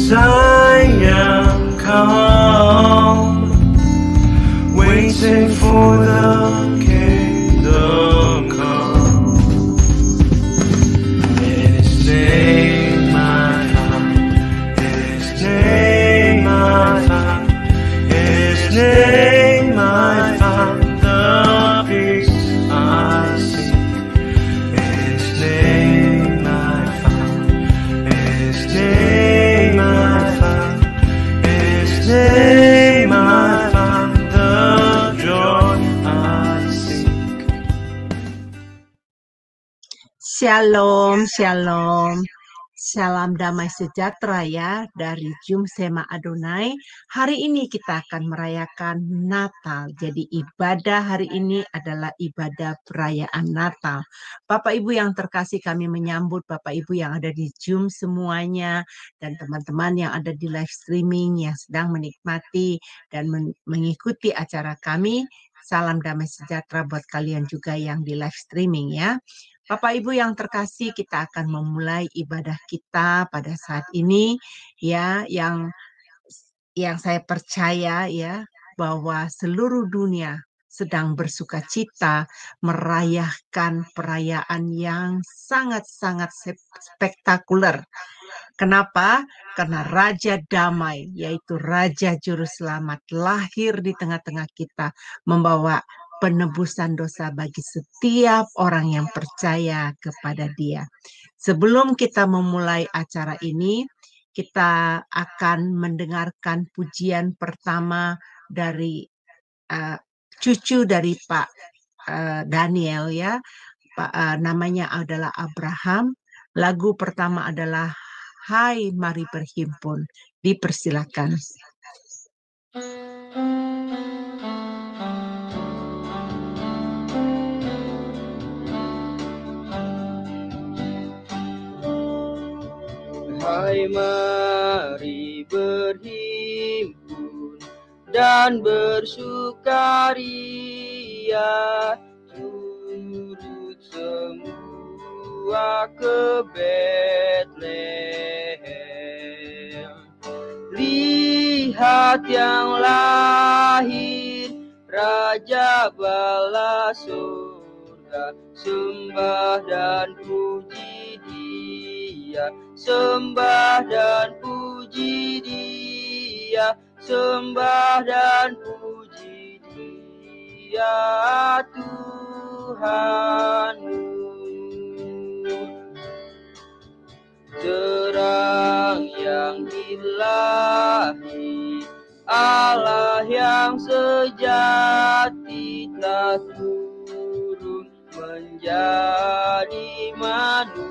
Sayang kau, waiting for the kingdom come. In His name I find, in His name I find, in His name I find the peace I seek. In His name I find, in His name I find, in His name I find the joy I seek. Shalom, shalom. Salam damai sejahtera ya dari Jumsema Adonai. Hari ini kita akan merayakan Natal. Jadi ibadah hari ini adalah ibadah perayaan Natal. Bapak Ibu yang terkasih, kami menyambut Bapak Ibu yang ada di Zoom semuanya dan teman-teman yang ada di live streaming yang sedang menikmati dan mengikuti acara kami. Salam damai sejahtera buat kalian juga yang di live streaming ya. Bapak Ibu yang terkasih, kita akan memulai ibadah kita pada saat ini ya, yang saya percaya ya bahwa seluruh dunia sedang bersuka cita merayakan perayaan yang sangat-sangat spektakuler. Kenapa? Karena Raja Damai, yaitu Raja Juru Selamat, lahir di tengah-tengah kita, membawa penebusan dosa bagi setiap orang yang percaya kepada Dia. Sebelum kita memulai acara ini, kita akan mendengarkan pujian pertama dari cucu dari Pak Daniel ya. Namanya adalah Abraham. Lagu pertama adalah Hai Mari Berhimpun. Dipersilakan. Hai mari berhimpun dan bersukaria, turut semua ke Betlehem. Lihat yang lahir, Raja bala surga, sembah dan puji Dia, sembah dan puji Dia, sembah dan puji Dia, Tuhanmu. Terang yang ilahi, Allah yang sejati telah turun menjadi manusia.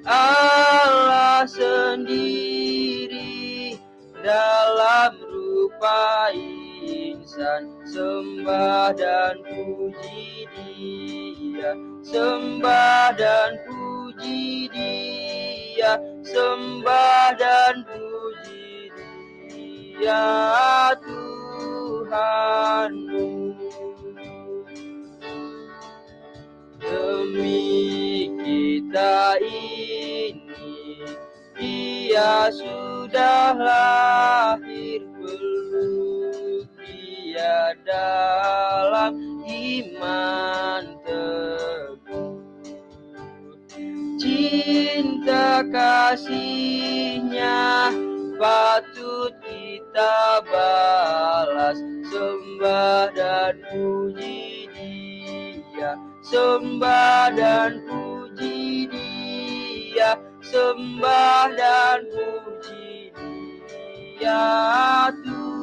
Allah sendiri dalam rupa insan, sembah dan puji Dia, sembah dan puji Dia, sembah dan puji Dia, Tuhanmu. Demi kita ini Dia sudah lahir, peluk Dia dalam iman teguh. Cinta kasih-Nya patut kita balas, sembah dan puji Dia, sembah dan puji Dia, sembah dan puji Dia, Tuhanmu.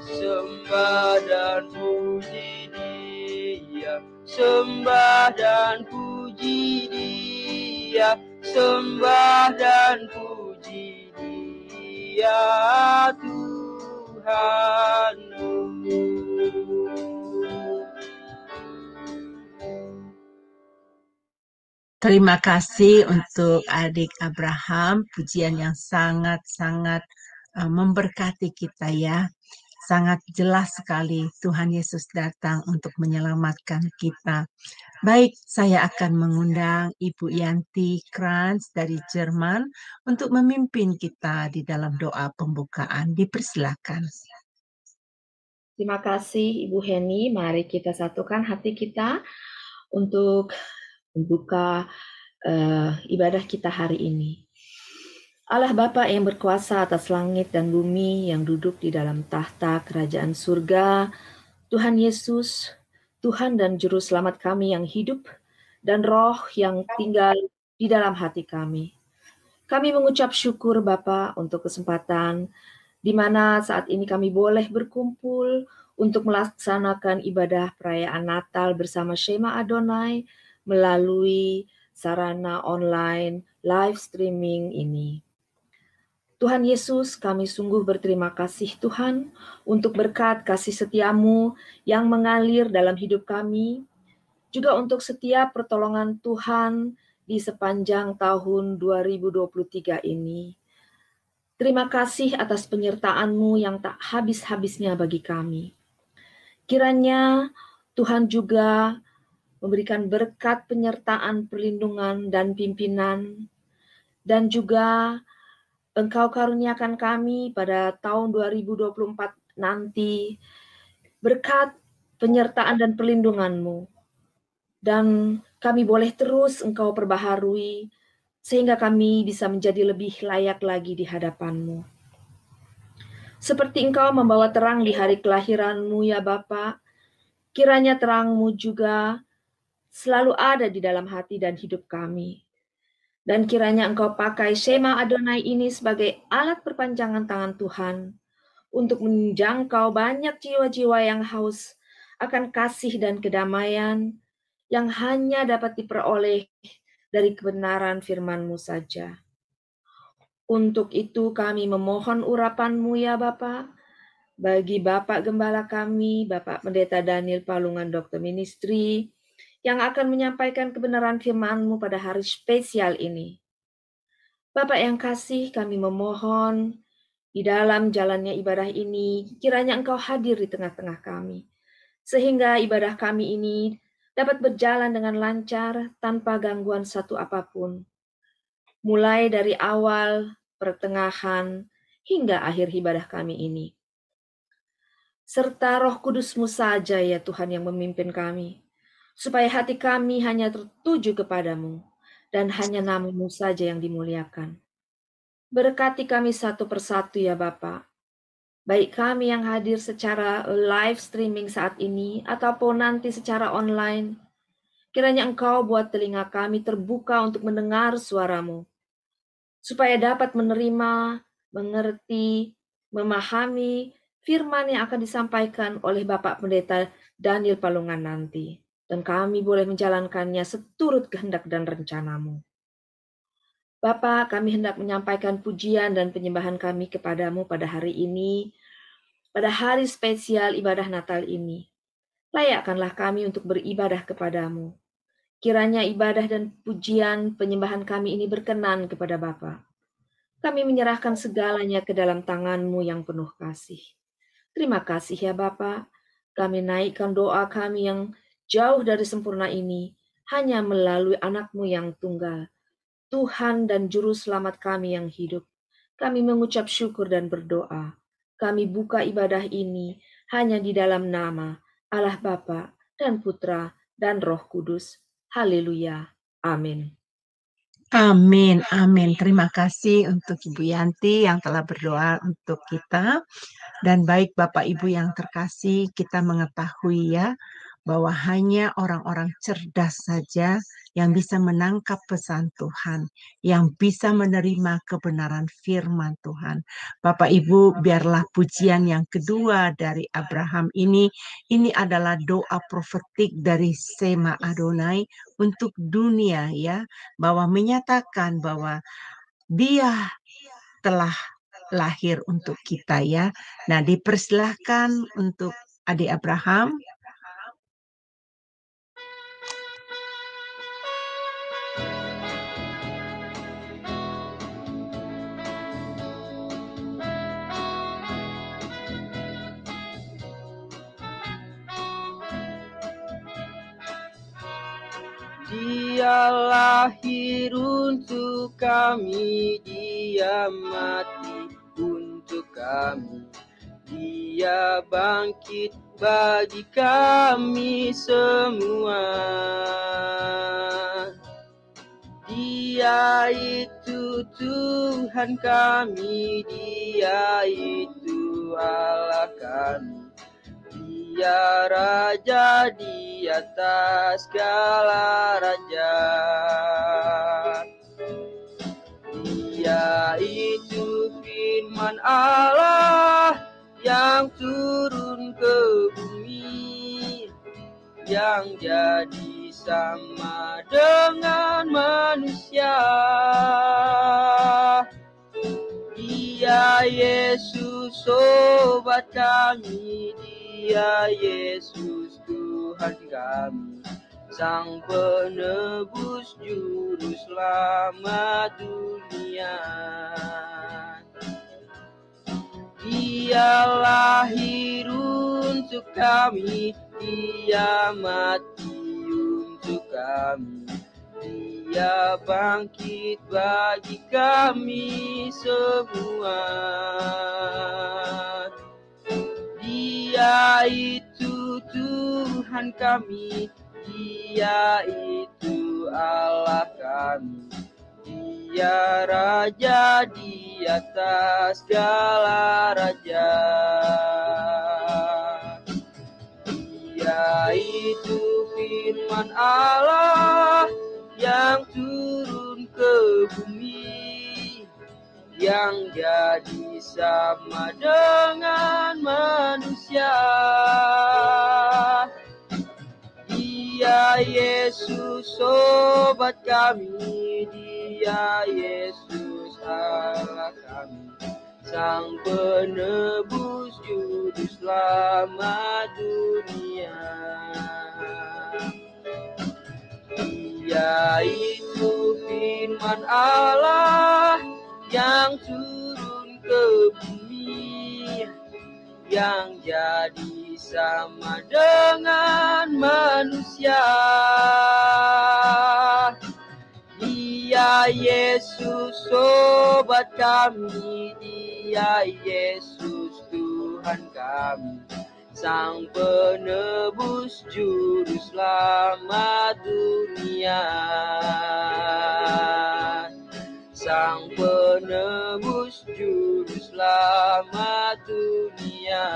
Sembah dan puji Dia, sembah dan puji Dia, sembah dan puji Dia, Tuhanmu. Terima kasih untuk adik Abraham, pujian yang sangat-sangat memberkati kita ya. sangat jelas sekali Tuhan Yesus datang untuk menyelamatkan kita. Baik, saya akan mengundang Ibu Yanti Kranz dari Jerman untuk memimpin kita di dalam doa pembukaan. Dipersilakan. Terima kasih Ibu Heni. Mari kita satukan hati kita untuk membuka ibadah kita hari ini. Allah Bapa yang berkuasa atas langit dan bumi, yang duduk di dalam tahta kerajaan surga, Tuhan Yesus, Tuhan dan Juru Selamat kami yang hidup, dan Roh yang tinggal di dalam hati kami. Kami mengucap syukur Bapa untuk kesempatan di mana saat ini kami boleh berkumpul untuk melaksanakan ibadah perayaan Natal bersama Shema Adonai melalui sarana online live streaming ini. Tuhan Yesus, kami sungguh berterima kasih Tuhan untuk berkat kasih setiamu yang mengalir dalam hidup kami, juga untuk setiap pertolongan Tuhan di sepanjang tahun 2023 ini. Terima kasih atas penyertaan-Mu yang tak habis-habisnya bagi kami. Kiranya Tuhan juga memberikan berkat penyertaan, perlindungan, dan pimpinan, dan juga Engkau karuniakan kami pada tahun 2024 nanti berkat penyertaan dan perlindungan-Mu. Dan kami boleh terus Engkau perbaharui sehingga kami bisa menjadi lebih layak lagi di hadapan-Mu. Seperti Engkau membawa terang di hari kelahiran-Mu ya Bapa, kiranya terang-Mu juga selalu ada di dalam hati dan hidup kami. Dan kiranya Engkau pakai Shema Adonai ini sebagai alat perpanjangan tangan Tuhan untuk menjangkau banyak jiwa-jiwa yang haus akan kasih dan kedamaian yang hanya dapat diperoleh dari kebenaran firman-Mu saja. Untuk itu kami memohon urapan-Mu ya Bapa, bagi Bapak Gembala kami, Bapak Pendeta Daniel Palungan Dokter Ministry, yang akan menyampaikan kebenaran firman-Mu pada hari spesial ini. Bapak yang kasih, kami memohon di dalam jalannya ibadah ini, kiranya Engkau hadir di tengah-tengah kami, sehingga ibadah kami ini dapat berjalan dengan lancar tanpa gangguan satu apapun, mulai dari awal, pertengahan, hingga akhir ibadah kami ini. Serta Roh Kudus-Mu saja ya Tuhan yang memimpin kami, supaya hati kami hanya tertuju kepadamu, dan hanya nama-Mu saja yang dimuliakan. Berkati kami satu persatu ya Bapa, baik kami yang hadir secara live streaming saat ini, ataupun nanti secara online. Kiranya Engkau buat telinga kami terbuka untuk mendengar suara-Mu, supaya dapat menerima, mengerti, memahami firman yang akan disampaikan oleh Bapak Pendeta Daniel Palungan nanti. Dan kami boleh menjalankannya seturut kehendak dan rencana-Mu. Bapa, kami hendak menyampaikan pujian dan penyembahan kami kepadamu pada hari ini, pada hari spesial ibadah Natal ini. Layakkanlah kami untuk beribadah kepadamu. Kiranya ibadah dan pujian penyembahan kami ini berkenan kepada Bapa. Kami menyerahkan segalanya ke dalam tangan-Mu yang penuh kasih. Terima kasih ya Bapa. Kami naikkan doa kami yang jauh dari sempurna ini hanya melalui anak-Mu yang tunggal, Tuhan dan Juru Selamat kami yang hidup. Kami mengucap syukur dan berdoa. Kami buka ibadah ini hanya di dalam nama Allah Bapa dan Putra dan Roh Kudus. Haleluya. Amin. Amin, amin. Terima kasih untuk Ibu Yanti yang telah berdoa untuk kita. Dan baik Bapak Ibu yang terkasih, kita mengetahui ya, bahwa hanya orang-orang cerdas saja yang bisa menangkap pesan Tuhan, yang bisa menerima kebenaran firman Tuhan. Bapak Ibu, biarlah pujian yang kedua dari Abraham ini adalah doa profetik dari Shema Adonai untuk dunia ya, bahwa menyatakan bahwa Dia telah lahir untuk kita ya. Nah, dipersilahkan untuk adik Abraham. Dia lahir untuk kami, Dia mati untuk kami, Dia bangkit bagi kami semua. Dia itu Tuhan kami, Dia itu Allah kami, Dia Raja di atas segala raja. Dia itu firman Allah yang turun ke bumi, yang jadi sama dengan manusia. Dia Yesus sobat kami, Dia Yesus Tuhan kami, Sang penebus juru selamat dunia. Dia lahir untuk kami, Dia mati untuk kami, Dia bangkit bagi kami semua. Dia itu Tuhan kami, Dia itu Allah kami, Dia Raja di atas segala raja. Dia itu firman Allah yang turun ke bumi, yang jadi sama dengan manusia. Dia Yesus sobat kami, Dia Yesus Allah kami, Sang penebus juru selamat dunia. Dia itu firman Allah yang turun ke bumi, yang jadi sama dengan manusia. Dia Yesus sobat kami, Dia Yesus Tuhan kami, Sang penebus juru selamat dunia. Sang penebus juru selamat dunia.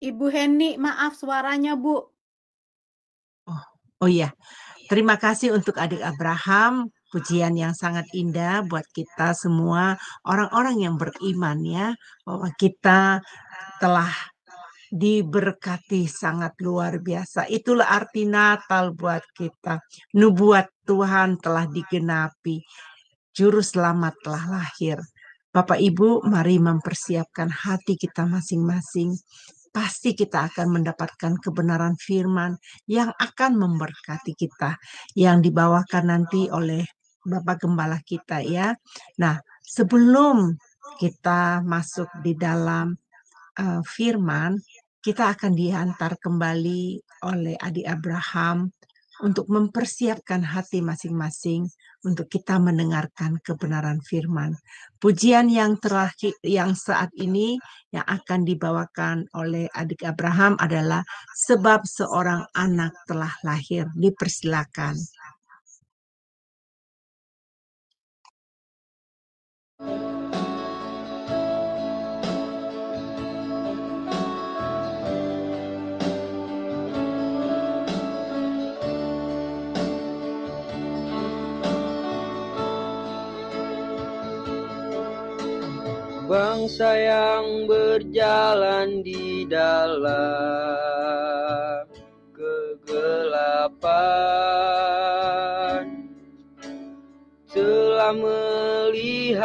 Ibu Heni, maaf suaranya, Bu. Oh iya, terima kasih untuk adik Abraham, pujian yang sangat indah buat kita semua orang-orang yang beriman ya, bahwa kita telah diberkati sangat luar biasa. Itulah arti Natal buat kita. Nubuat Tuhan telah digenapi. Juru selamat telah lahir. Bapak Ibu, mari mempersiapkan hati kita masing-masing. Pasti kita akan mendapatkan kebenaran firman yang akan memberkati kita, yang dibawakan nanti oleh Bapak Gembala kita ya. Nah, sebelum kita masuk di dalam firman, kita akan diantar kembali oleh adik Abraham untuk mempersiapkan hati masing-masing untuk kita mendengarkan kebenaran firman. Pujian yang terakhir yang saat ini yang akan dibawakan oleh adik Abraham adalah Sebab Seorang Anak Telah Lahir. Dipersilakan. Bangsa yang berjalan di dalam kegelapan telah melihat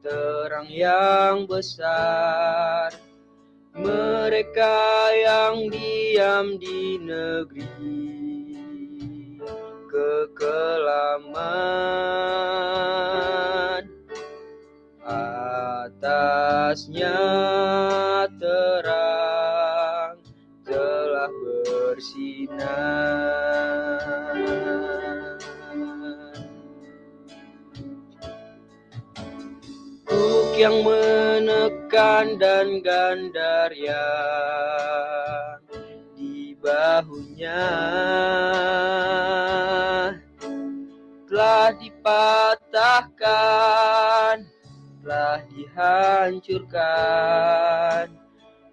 terang yang besar. Mereka yang diam di negeri kekelaman, atasnya terang telah bersinar. Buk yang menekan dan gandaria di bahunya telah dipatahkan, telah dihancurkan.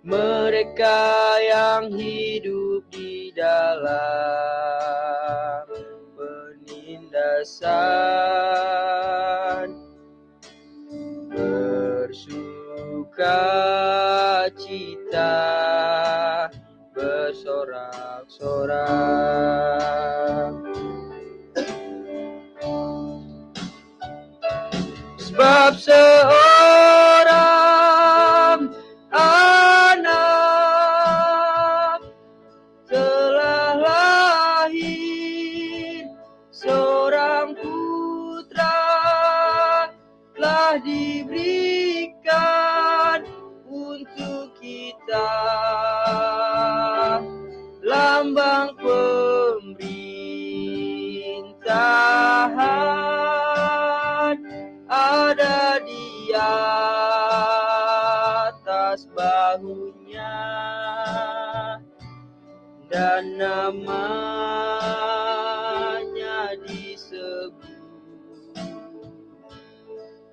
Mereka yang hidup di dalam penindasan bersuka cita, bersorak-sorak. Sebab seorang anak telah lahir, seorang putra telah diberikan untuk kita, lambang pemerintahan ada di atas bahunya, dan namanya disebut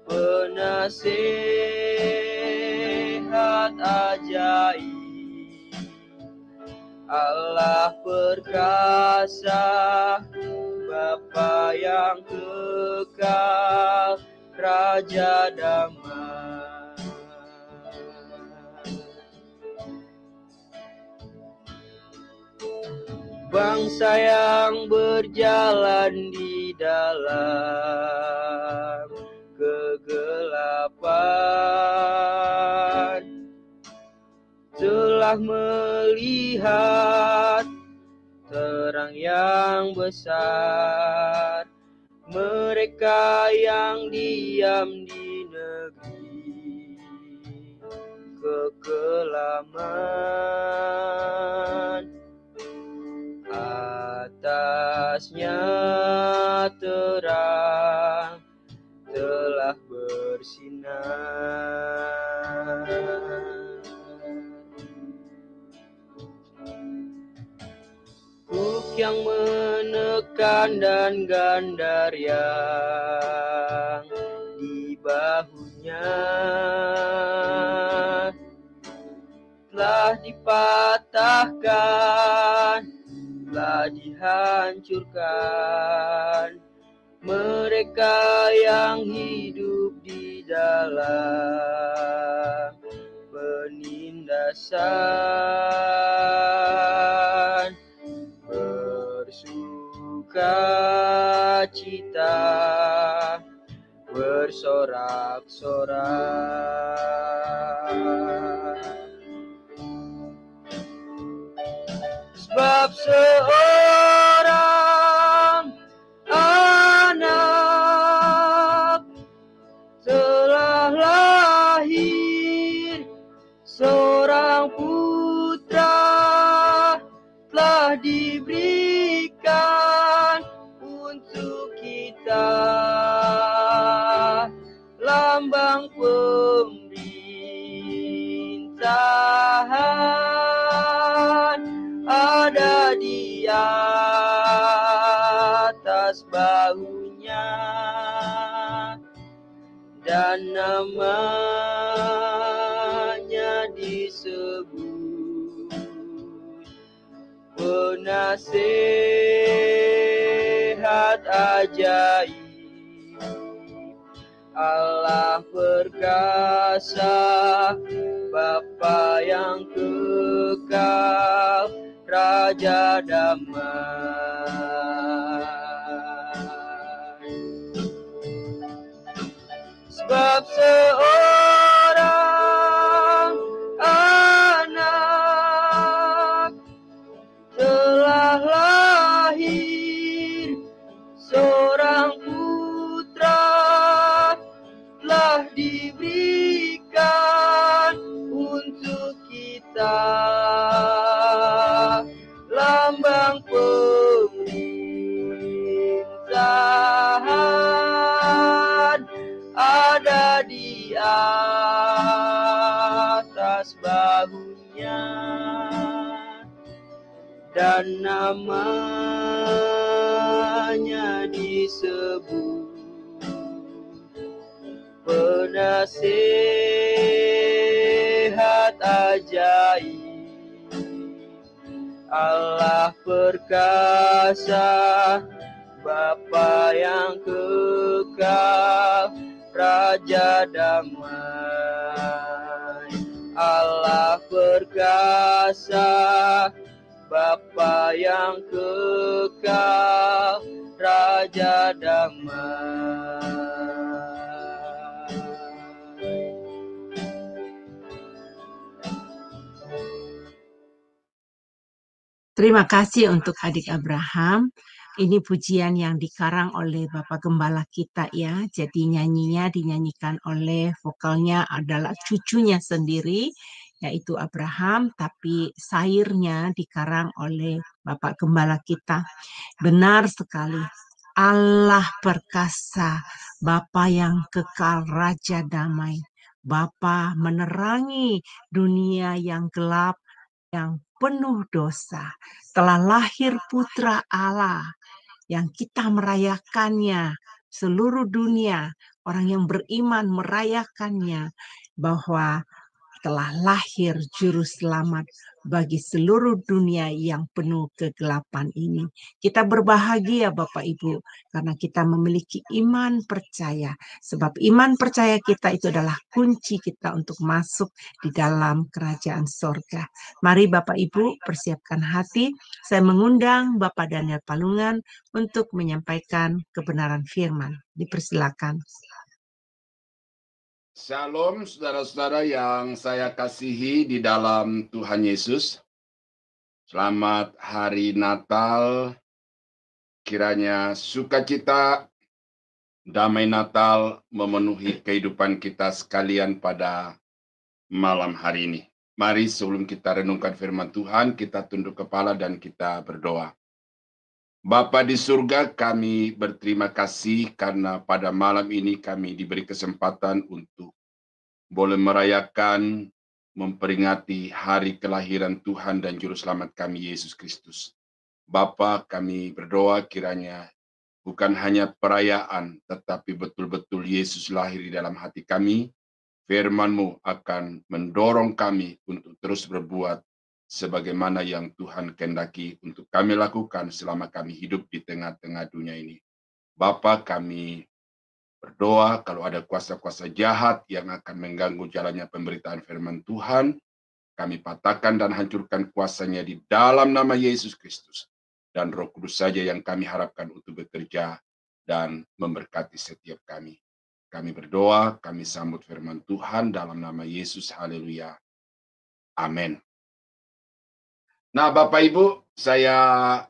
Penasihat Ajaib, Allah perkasa, Bapa yang kekal, Raja damai. Bangsa yang berjalan di dalam kegelapan telah melihat terang yang besar. Mereka yang diam di negeri kekelaman, atasnya terang telah bersinar. Buk yang menekan dan gandaria di bahunya telah dipatahkan, telah dihancurkan. Mereka yang hidup di dalam penindasan bersuka cita, bersorak-sorak. Sebab seorang anak telah lahir, seorang putra telah diberikan untuk kita, lambang pemerintahan ada di atas bahunya, dan namanya disebut Penasihat Ajaib, Allah perkasa, Bapa yang kekal, Raja damai. Sebab seorang anak telah lahir, pegang pemerintahan, ada di atas bahunya, dan namanya disebut Penasihat Ajaib, Allah perkasa, Bapa yang kekal, Raja damai. Allah perkasa, Bapa yang kekal, Raja damai. Terima kasih untuk adik Abraham. Ini pujian yang dikarang oleh Bapak Gembala kita ya. Jadi nyanyinya dinyanyikan oleh vokalnya adalah cucunya sendiri, yaitu Abraham, tapi sairnya dikarang oleh Bapak Gembala kita. Benar sekali. Allah perkasa, Bapa yang kekal, Raja damai. Bapa menerangi dunia yang gelap, yang penuh dosa. Telah lahir Putra Allah yang kita merayakannya. Seluruh dunia, orang yang beriman merayakannya, bahwa telah lahir juru selamat bagi seluruh dunia yang penuh kegelapan ini. Kita berbahagia Bapak Ibu karena kita memiliki iman percaya. Sebab iman percaya kita itu adalah kunci kita untuk masuk di dalam kerajaan sorga. Mari Bapak Ibu persiapkan hati. Saya mengundang Bapak Daniel Palungan untuk menyampaikan kebenaran firman. Dipersilakan. Shalom saudara-saudara yang saya kasihi di dalam Tuhan Yesus. Selamat hari Natal. Kiranya sukacita, damai Natal memenuhi kehidupan kita sekalian pada malam hari ini. Mari sebelum kita renungkan firman Tuhan, kita tunduk kepala dan kita berdoa. Bapa di surga, kami berterima kasih karena pada malam ini kami diberi kesempatan untuk boleh merayakan, memperingati hari kelahiran Tuhan dan Juru Selamat kami, Yesus Kristus. Bapa, kami berdoa kiranya bukan hanya perayaan, tetapi betul-betul Yesus lahir di dalam hati kami. Firman-Mu akan mendorong kami untuk terus berbuat sebagaimana yang Tuhan kehendaki untuk kami lakukan selama kami hidup di tengah-tengah dunia ini. Bapa, kami berdoa kalau ada kuasa-kuasa jahat yang akan mengganggu jalannya pemberitaan firman Tuhan, kami patahkan dan hancurkan kuasanya di dalam nama Yesus Kristus. Dan Roh Kudus saja yang kami harapkan untuk bekerja dan memberkati setiap kami. Kami berdoa, kami sambut firman Tuhan dalam nama Yesus. Haleluya. Amin. Nah, Bapak Ibu, saya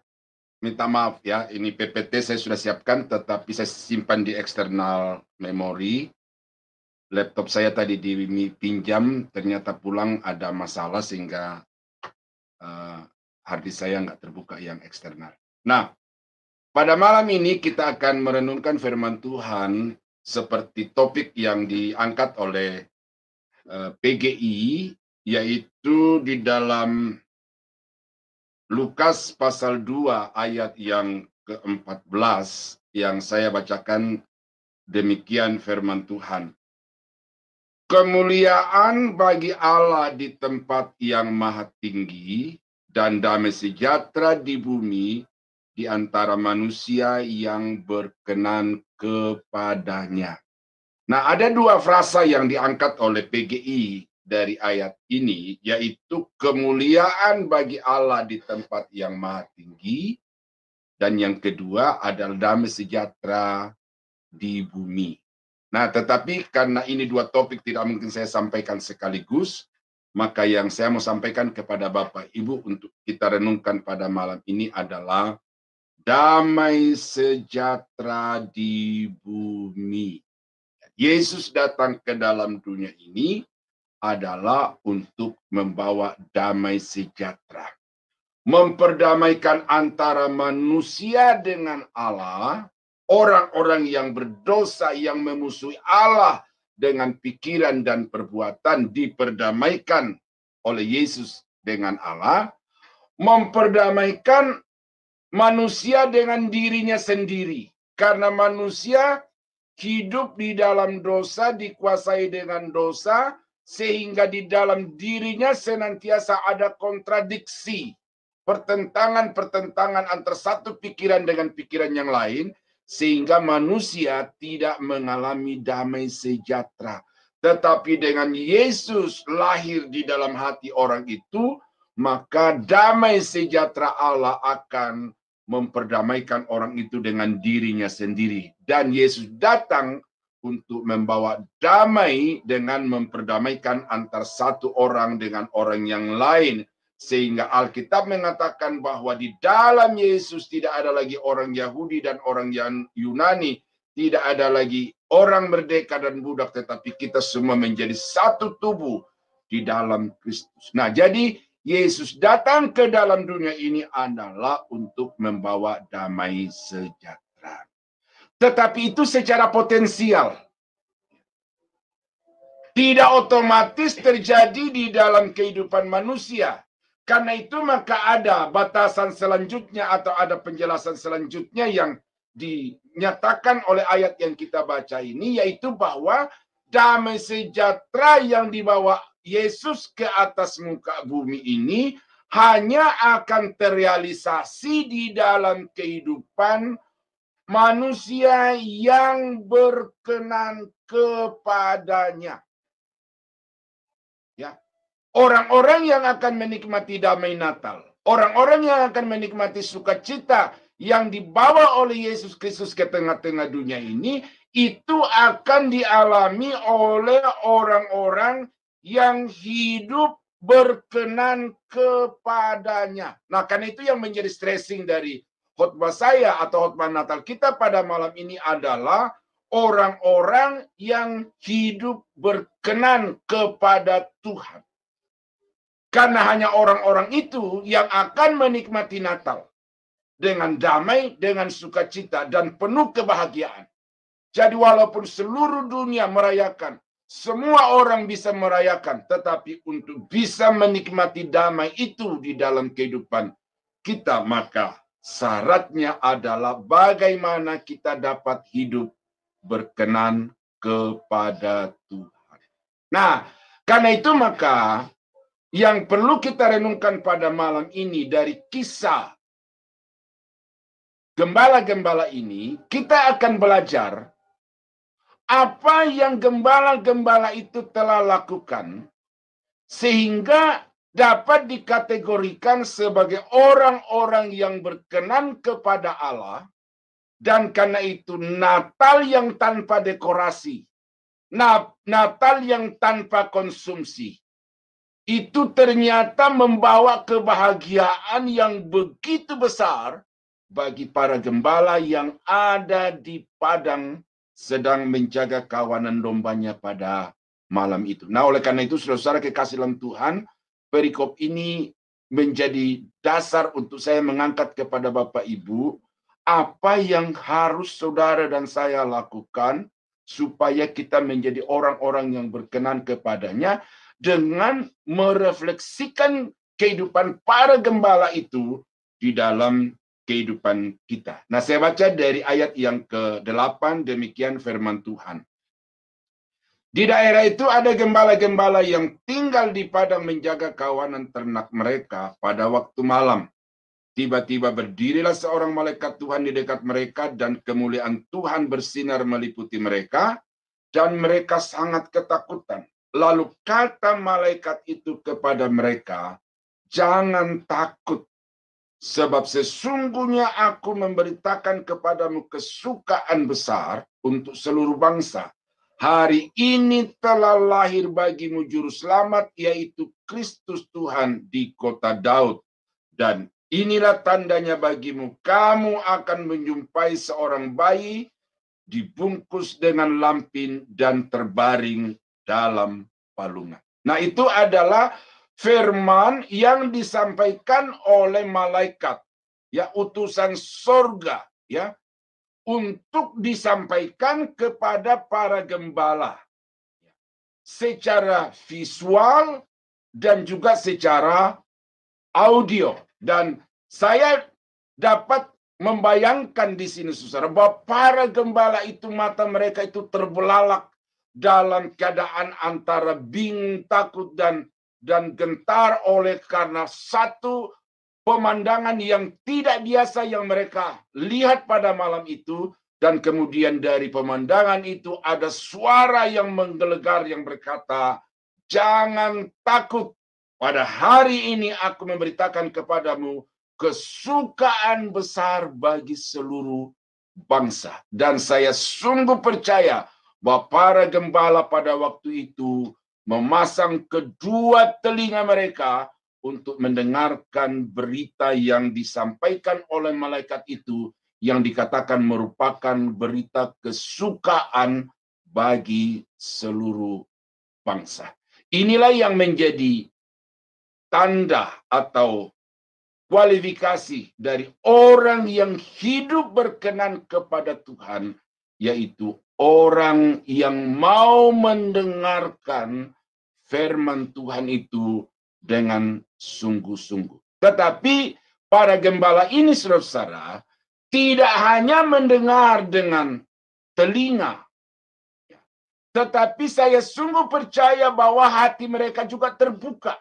minta maaf ya, ini PPT saya sudah siapkan, tetapi saya simpan di eksternal memori. Laptop saya tadi dipinjam, ternyata pulang ada masalah sehingga harddisk saya nggak terbuka yang eksternal. Nah, pada malam ini kita akan merenungkan firman Tuhan seperti topik yang diangkat oleh PGI, yaitu di dalam Lukas pasal 2 ayat yang ke-14 yang saya bacakan demikian firman Tuhan. Kemuliaan bagi Allah di tempat yang maha tinggi dan damai sejahtera di bumi di antara manusia yang berkenan kepadanya. Nah, ada dua frasa yang diangkat oleh PGI dari ayat ini, yaitu kemuliaan bagi Allah di tempat yang maha tinggi, dan yang kedua adalah damai sejahtera di bumi. Nah, tetapi karena ini dua topik tidak mungkin saya sampaikan sekaligus, maka yang saya mau sampaikan kepada Bapak Ibu untuk kita renungkan pada malam ini adalah damai sejahtera di bumi. Yesus datang ke dalam dunia ini adalah untuk membawa damai sejahtera. memperdamaikan antara manusia dengan Allah, orang-orang yang berdosa yang memusuhi Allah dengan pikiran dan perbuatan diperdamaikan oleh Yesus dengan Allah, memperdamaikan manusia dengan dirinya sendiri. Karena manusia hidup di dalam dosa, dikuasai dengan dosa, sehingga di dalam dirinya senantiasa ada kontradiksi, pertentangan-pertentangan antara satu pikiran dengan pikiran yang lain, sehingga manusia tidak mengalami damai sejahtera. Tetapi dengan Yesus lahir di dalam hati orang itu, maka damai sejahtera Allah akan memperdamaikan orang itu dengan dirinya sendiri. Dan Yesus datang untuk membawa damai dengan memperdamaikan antar satu orang dengan orang yang lain. Sehingga Alkitab mengatakan bahwa di dalam Yesus tidak ada lagi orang Yahudi dan orang yang Yunani. Tidak ada lagi orang merdeka dan budak, tetapi kita semua menjadi satu tubuh di dalam Kristus. Nah, jadi Yesus datang ke dalam dunia ini adalah untuk membawa damai sejahtera. Tetapi itu secara potensial. Tidak otomatis terjadi di dalam kehidupan manusia. Karena itu maka ada batasan selanjutnya atau ada penjelasan selanjutnya yang dinyatakan oleh ayat yang kita baca ini, yaitu bahwa damai sejahtera yang dibawa Yesus ke atas muka bumi ini hanya akan terrealisasi di dalam kehidupan manusia yang berkenan kepadanya. Ya, orang-orang yang akan menikmati damai Natal, orang-orang yang akan menikmati sukacita yang dibawa oleh Yesus Kristus ke tengah-tengah dunia ini, itu akan dialami oleh orang-orang yang hidup berkenan kepadanya. Nah, karena itu yang menjadi stressing dari khotbah saya atau khotbah Natal kita pada malam ini adalah orang-orang yang hidup berkenan kepada Tuhan. Karena hanya orang-orang itu yang akan menikmati Natal dengan damai, dengan sukacita, dan penuh kebahagiaan. Jadi walaupun seluruh dunia merayakan, semua orang bisa merayakan, tetapi untuk bisa menikmati damai itu di dalam kehidupan kita, maka syaratnya adalah bagaimana kita dapat hidup berkenan kepada Tuhan. Nah, karena itu maka yang perlu kita renungkan pada malam ini dari kisah gembala-gembala ini, kita akan belajar apa yang gembala-gembala itu telah lakukan sehingga dapat dikategorikan sebagai orang-orang yang berkenan kepada Allah, dan karena itu Natal yang tanpa dekorasi, Natal yang tanpa konsumsi, itu ternyata membawa kebahagiaan yang begitu besar bagi para gembala yang ada di padang sedang menjaga kawanan dombanya pada malam itu. Nah, oleh karena itu, saudara-saudara kekasih dalam Tuhan, perikop ini menjadi dasar untuk saya mengangkat kepada Bapak Ibu, apa yang harus saudara dan saya lakukan supaya kita menjadi orang-orang yang berkenan kepadanya dengan merefleksikan kehidupan para gembala itu di dalam kehidupan kita. Nah, saya baca dari ayat yang ke-8, demikian firman Tuhan. Di daerah itu ada gembala-gembala yang tinggal di padang menjaga kawanan ternak mereka pada waktu malam. Tiba-tiba berdirilah seorang malaikat Tuhan di dekat mereka, dan kemuliaan Tuhan bersinar meliputi mereka, dan mereka sangat ketakutan. Lalu kata malaikat itu kepada mereka, "Jangan takut, sebab sesungguhnya aku memberitakan kepadamu kesukaan besar untuk seluruh bangsa. Hari ini telah lahir bagimu juru selamat, yaitu Kristus Tuhan di kota Daud. Dan inilah tandanya bagimu, kamu akan menjumpai seorang bayi dibungkus dengan lampin dan terbaring dalam palungan." Nah, itu adalah firman yang disampaikan oleh malaikat, ya, utusan sorga, ya, untuk disampaikan kepada para gembala secara visual dan juga secara audio. Dan saya dapat membayangkan di sini, saudara, bahwa para gembala itu mata mereka itu terbelalak dalam keadaan antara bingung, takut, dan gentar oleh karena satu pemandangan yang tidak biasa yang mereka lihat pada malam itu. Dan kemudian dari pemandangan itu ada suara yang menggelegar yang berkata, "Jangan takut, pada hari ini aku memberitakan kepadamu kesukaan besar bagi seluruh bangsa." Dan saya sungguh percaya bahwa para gembala pada waktu itu memasang kedua telinga mereka untuk mendengarkan berita yang disampaikan oleh malaikat itu, yang dikatakan merupakan berita kesukaan bagi seluruh bangsa. Inilah yang menjadi tanda atau kualifikasi dari orang yang hidup berkenan kepada Tuhan, yaitu orang yang mau mendengarkan firman Tuhan itu dengan sungguh-sungguh. Tetapi para gembala ini, saudara-saudara, tidak hanya mendengar dengan telinga, tetapi saya sungguh percaya bahwa hati mereka juga terbuka.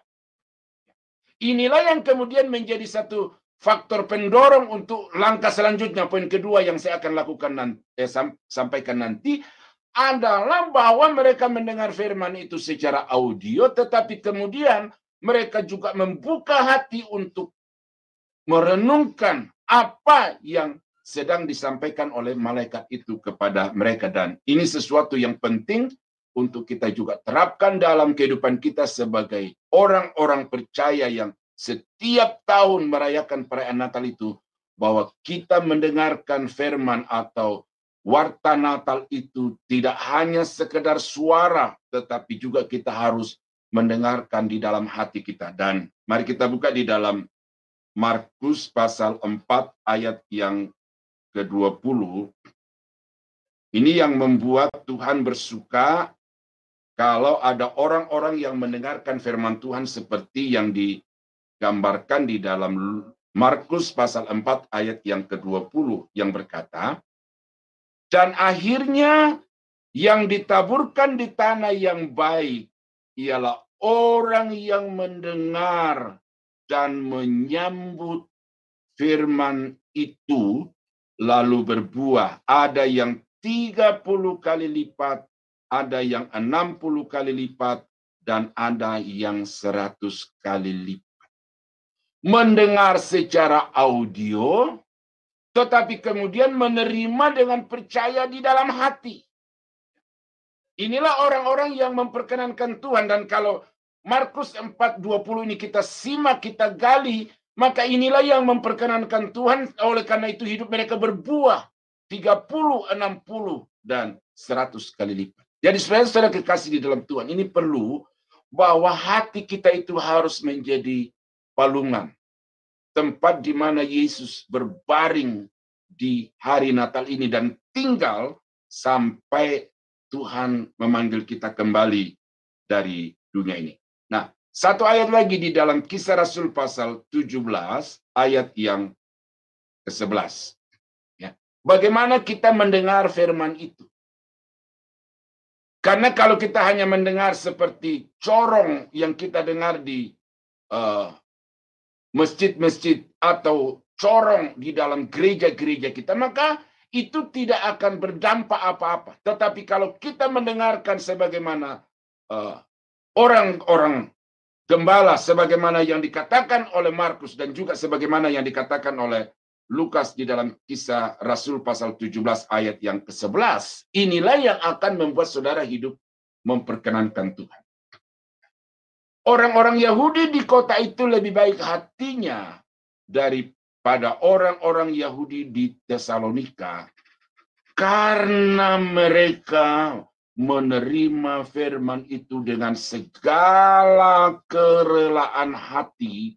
Inilah yang kemudian menjadi satu faktor pendorong untuk langkah selanjutnya. Poin kedua yang saya akan lakukan sampaikan nanti adalah bahwa mereka mendengar firman itu secara audio, tetapi kemudian mereka juga membuka hati untuk merenungkan apa yang sedang disampaikan oleh malaikat itu kepada mereka. Dan ini sesuatu yang penting untuk kita juga terapkan dalam kehidupan kita sebagai orang-orang percaya yang setiap tahun merayakan perayaan Natal itu, bahwa kita mendengarkan firman atau warta Natal itu tidak hanya sekedar suara, tetapi juga kita harus mendengarkan di dalam hati kita. Dan mari kita buka di dalam Markus pasal 4 ayat yang ke-20. Ini yang membuat Tuhan bersuka kalau ada orang-orang yang mendengarkan firman Tuhan seperti yang digambarkan di dalam Markus pasal 4 ayat yang ke-20 yang berkata, "Dan akhirnya yang ditaburkan di tanah yang baik ialah orang yang mendengar dan menyambut firman itu lalu berbuah. Ada yang 30 kali lipat, ada yang 60 kali lipat, dan ada yang 100 kali lipat." Mendengar secara audio, tetapi kemudian menerima dengan percaya di dalam hati. Inilah orang-orang yang memperkenankan Tuhan. Dan kalau Markus 4:20 ini kita simak, kita gali, maka inilah yang memperkenankan Tuhan. Oleh karena itu hidup mereka berbuah 30, 60, dan 100 kali lipat. Jadi saudara-saudara kekasih di dalam Tuhan, ini perlu bahwa hati kita itu harus menjadi palungan, tempat di mana Yesus berbaring di hari Natal ini dan tinggal sampai Tuhan memanggil kita kembali dari dunia ini. Nah, satu ayat lagi di dalam Kisah Rasul pasal 17 ayat yang ke-11. Ya. Bagaimana kita mendengar firman itu? Karena kalau kita hanya mendengar seperti corong yang kita dengar di masjid-masjid atau corong di dalam gereja-gereja kita, maka itu tidak akan berdampak apa-apa. Tetapi kalau kita mendengarkan sebagaimana orang-orang gembala, sebagaimana yang dikatakan oleh Markus dan juga sebagaimana yang dikatakan oleh Lukas di dalam Kisah Rasul pasal 17 ayat yang ke-11, inilah yang akan membuat saudara hidup memperkenankan Tuhan. Orang-orang Yahudi di kota itu lebih baik hatinya daripada orang-orang Yahudi di Tesalonika, karena mereka menerima firman itu dengan segala kerelaan hati,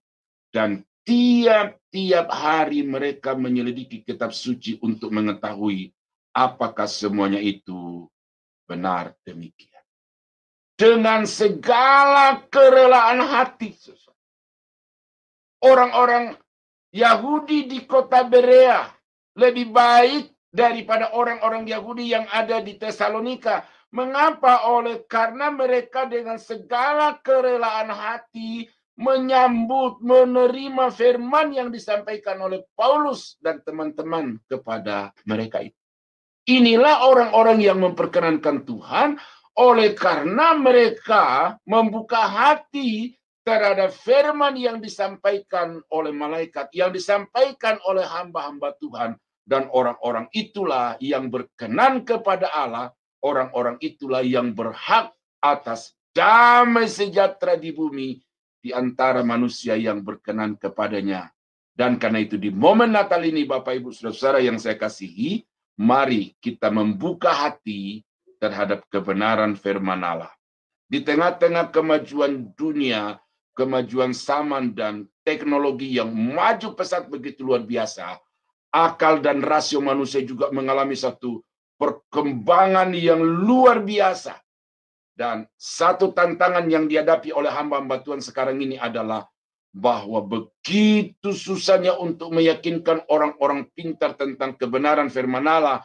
dan tiap-tiap hari mereka menyelidiki kitab suci untuk mengetahui apakah semuanya itu benar demikian. Dengan segala kerelaan hati. Orang-orang Yahudi di kota Berea lebih baik daripada orang-orang Yahudi yang ada di Tesalonika. Mengapa? Karena mereka dengan segala kerelaan hati menyambut, menerima firman yang disampaikan oleh Paulus dan teman-teman kepada mereka itu. Inilah orang-orang yang memperkenankan Tuhan karena mereka membuka hati terhadap firman yang disampaikan oleh malaikat, yang disampaikan oleh hamba-hamba Tuhan. Dan orang-orang itulah yang berkenan kepada Allah, orang-orang itulah yang berhak atas damai sejahtera di bumi di antara manusia yang berkenan kepadanya. Dan karena itu di momen Natal ini, Bapak Ibu Saudara yang saya kasihi, mari kita membuka hati terhadap kebenaran firman Allah. Di tengah-tengah kemajuan dunia, kemajuan zaman dan teknologi yang maju pesat begitu luar biasa, akal dan rasio manusia juga mengalami satu perkembangan yang luar biasa. Dan satu tantangan yang dihadapi oleh hamba-hamba Tuhan sekarang ini adalah bahwa begitu susahnya untuk meyakinkan orang-orang pintar tentang kebenaran firman Allah,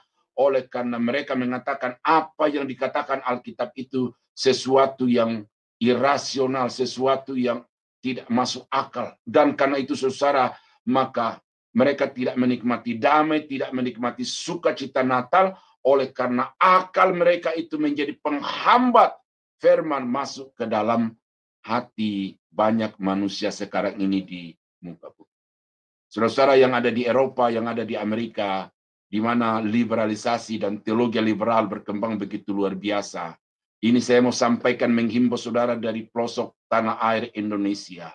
karena mereka mengatakan apa yang dikatakan Alkitab itu sesuatu yang irasional, sesuatu yang tidak masuk akal. Dan karena itu saudara, maka mereka tidak menikmati damai, tidak menikmati sukacita Natal, karena akal mereka itu menjadi penghambat firman masuk ke dalam hati banyak manusia sekarang ini di muka bumi. Saudara-saudara yang ada di Eropa, yang ada di Amerika, di mana liberalisasi dan teologi liberal berkembang begitu luar biasa. Ini saya mau sampaikan, menghimbau saudara dari pelosok tanah air Indonesia,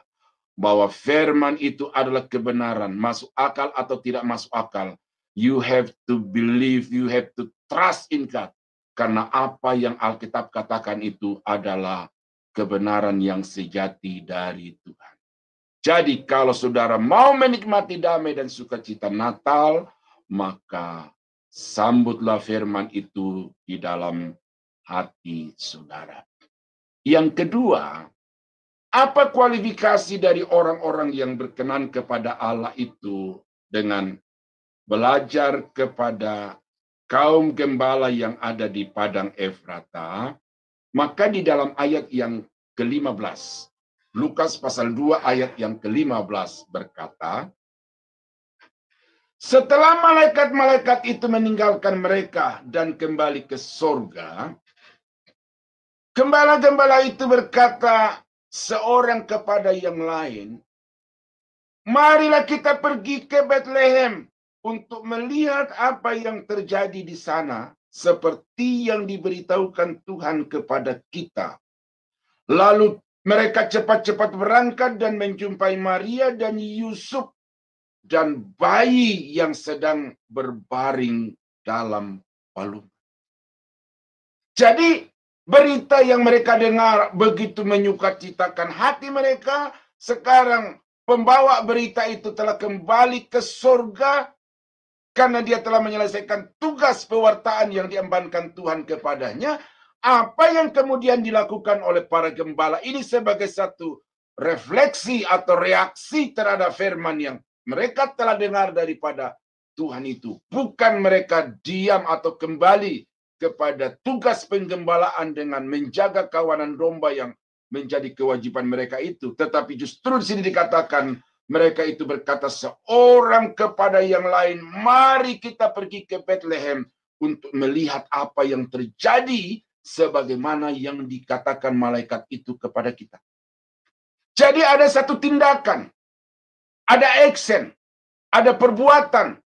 bahwa firman itu adalah kebenaran, masuk akal atau tidak masuk akal. You have to believe, you have to trust in God. Karena apa yang Alkitab katakan itu adalah kebenaran yang sejati dari Tuhan. Jadi kalau saudara mau menikmati damai dan sukacita Natal, maka sambutlah firman itu di dalam hati saudara. Yang kedua, apa kualifikasi dari orang-orang yang berkenan kepada Allah itu dengan belajar kepada kaum gembala yang ada di Padang Efrata? Maka di dalam ayat yang ke-15, Lukas pasal 2 ayat yang ke-15 berkata, setelah malaikat-malaikat itu meninggalkan mereka dan kembali ke surga, gembala-gembala itu berkata seorang kepada yang lain, marilah kita pergi ke Bethlehem untuk melihat apa yang terjadi di sana, seperti yang diberitahukan Tuhan kepada kita. Lalu mereka cepat-cepat berangkat dan menjumpai Maria dan Yusuf dan bayi yang sedang berbaring dalam palungan. Jadi berita yang mereka dengar begitu menyukacitakan hati mereka. Sekarang pembawa berita itu telah kembali ke surga karena dia telah menyelesaikan tugas pewartaan yang diembankan Tuhan kepadanya. Apa yang kemudian dilakukan oleh para gembala ini sebagai satu refleksi atau reaksi terhadap firman yang mereka telah dengar daripada Tuhan itu. Bukan mereka diam atau kembali kepada tugas penggembalaan dengan menjaga kawanan domba yang menjadi kewajiban mereka itu. Tetapi justru di sini dikatakan mereka itu berkata seorang kepada yang lain, mari kita pergi ke Bethlehem untuk melihat apa yang terjadi sebagaimana yang dikatakan malaikat itu kepada kita. Jadi ada satu tindakan, ada action, ada perbuatan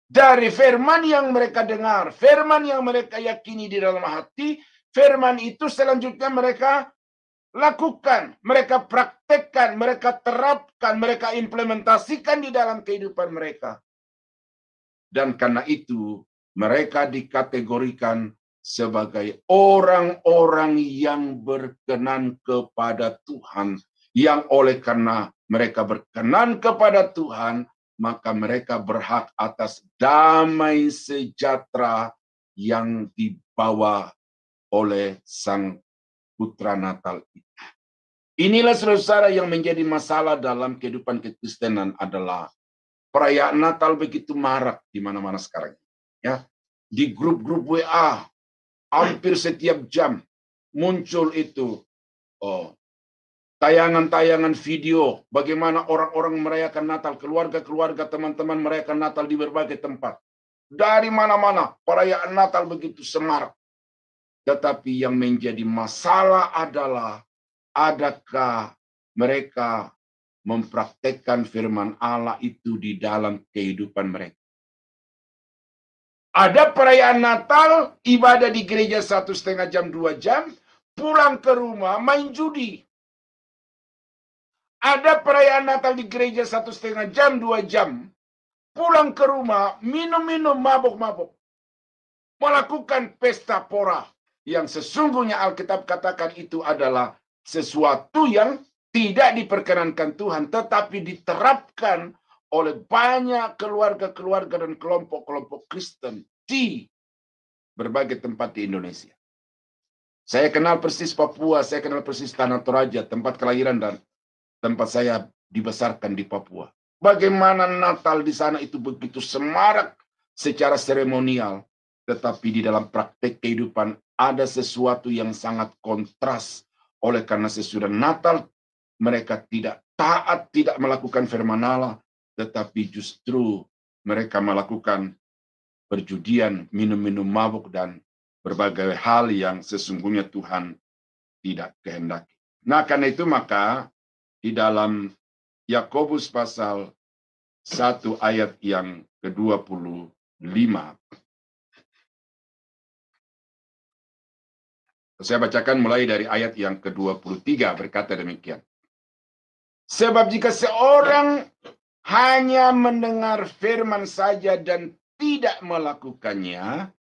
dari firman yang mereka dengar, firman yang mereka yakini di dalam hati. Firman itu selanjutnya mereka lakukan, mereka praktekkan, mereka terapkan, mereka implementasikan di dalam kehidupan mereka. Dan karena itu mereka dikategorikan sebagai orang-orang yang berkenan kepada Tuhan, yang oleh karena mereka berkenan kepada Tuhan, maka mereka berhak atas damai sejahtera yang dibawa oleh Sang Putra Natal itu. Inilah saudara yang menjadi masalah dalam kehidupan kekristenan adalah perayaan Natal begitu marak di mana-mana sekarang. Ya, di grup-grup WA hampir setiap jam muncul itu tayangan-tayangan video bagaimana orang-orang merayakan Natal, keluarga-keluarga, teman-teman merayakan Natal di berbagai tempat. Dari mana-mana perayaan Natal begitu semarak. Tetapi yang menjadi masalah adalah adakah mereka mempraktekkan firman Allah itu di dalam kehidupan mereka. Ada perayaan Natal, ibadah di gereja 1,5 jam, 2 jam, pulang ke rumah main judi. Ada perayaan Natal di gereja 1,5 jam, 2 jam, pulang ke rumah minum-minum, mabuk-mabuk. Melakukan pesta pora yang sesungguhnya Alkitab katakan itu adalah sesuatu yang tidak diperkenankan Tuhan, tetapi diterapkan oleh banyak keluarga-keluarga dan kelompok-kelompok Kristen di berbagai tempat di Indonesia. Saya kenal persis Papua, saya kenal persis Tanah Toraja, tempat kelahiran dan tempat saya dibesarkan di Papua. Bagaimana Natal di sana itu begitu semarak secara seremonial, tetapi di dalam praktek kehidupan ada sesuatu yang sangat kontras. Oleh karena sesudah Natal, mereka tidak taat, tidak melakukan firman Allah, tetapi justru mereka melakukan perjudian, minum-minum mabuk, dan berbagai hal yang sesungguhnya Tuhan tidak kehendaki. Nah, karena itu maka di dalam Yakobus pasal 1 ayat yang ke-25, saya bacakan mulai dari ayat yang ke-23, berkata demikian. Sebab jika seorang hanya mendengar firman saja dan tidak melakukannya,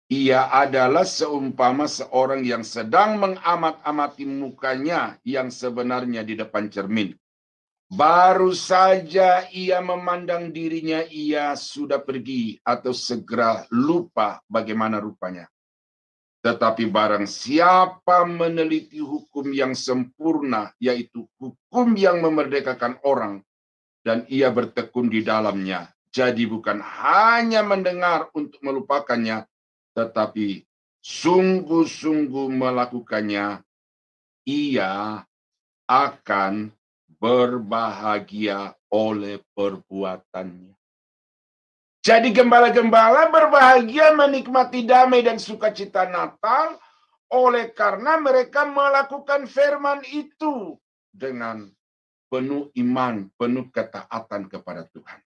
ia adalah seumpama seorang yang sedang mengamat-amati mukanya yang sebenarnya di depan cermin. Baru saja ia memandang dirinya, ia sudah pergi atau segera lupa bagaimana rupanya. Tetapi barang siapa meneliti hukum yang sempurna, yaitu hukum yang memerdekakan orang, dan ia bertekun di dalamnya, jadi bukan hanya mendengar untuk melupakannya, tetapi sungguh-sungguh melakukannya, ia akan berbahagia oleh perbuatannya. Jadi gembala-gembala berbahagia menikmati damai dan sukacita Natal oleh karena mereka melakukan firman itu dengan penuh iman, penuh ketaatan kepada Tuhan.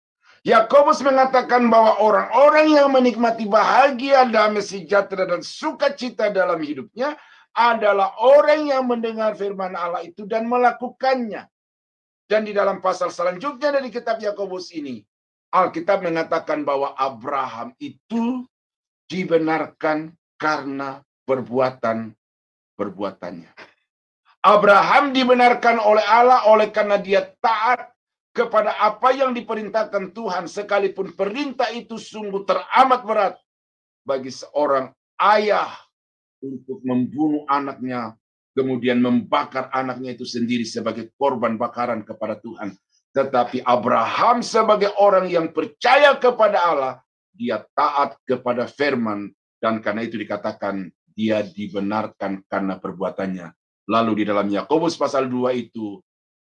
Yakobus mengatakan bahwa orang-orang yang menikmati bahagia, damai sejahtera, dan sukacita dalam hidupnya adalah orang yang mendengar firman Allah itu dan melakukannya. Dan di dalam pasal selanjutnya dari kitab Yakobus ini, Alkitab mengatakan bahwa Abraham itu dibenarkan karena perbuatannya. Abraham dibenarkan oleh Allah oleh karena dia taat kepada apa yang diperintahkan Tuhan, sekalipun perintah itu sungguh teramat berat bagi seorang ayah untuk membunuh anaknya, kemudian membakar anaknya itu sendiri sebagai korban bakaran kepada Tuhan. Tetapi Abraham sebagai orang yang percaya kepada Allah, dia taat kepada firman, dan karena itu dikatakan dia dibenarkan karena perbuatannya. Lalu di dalam Yakobus pasal 2 itu,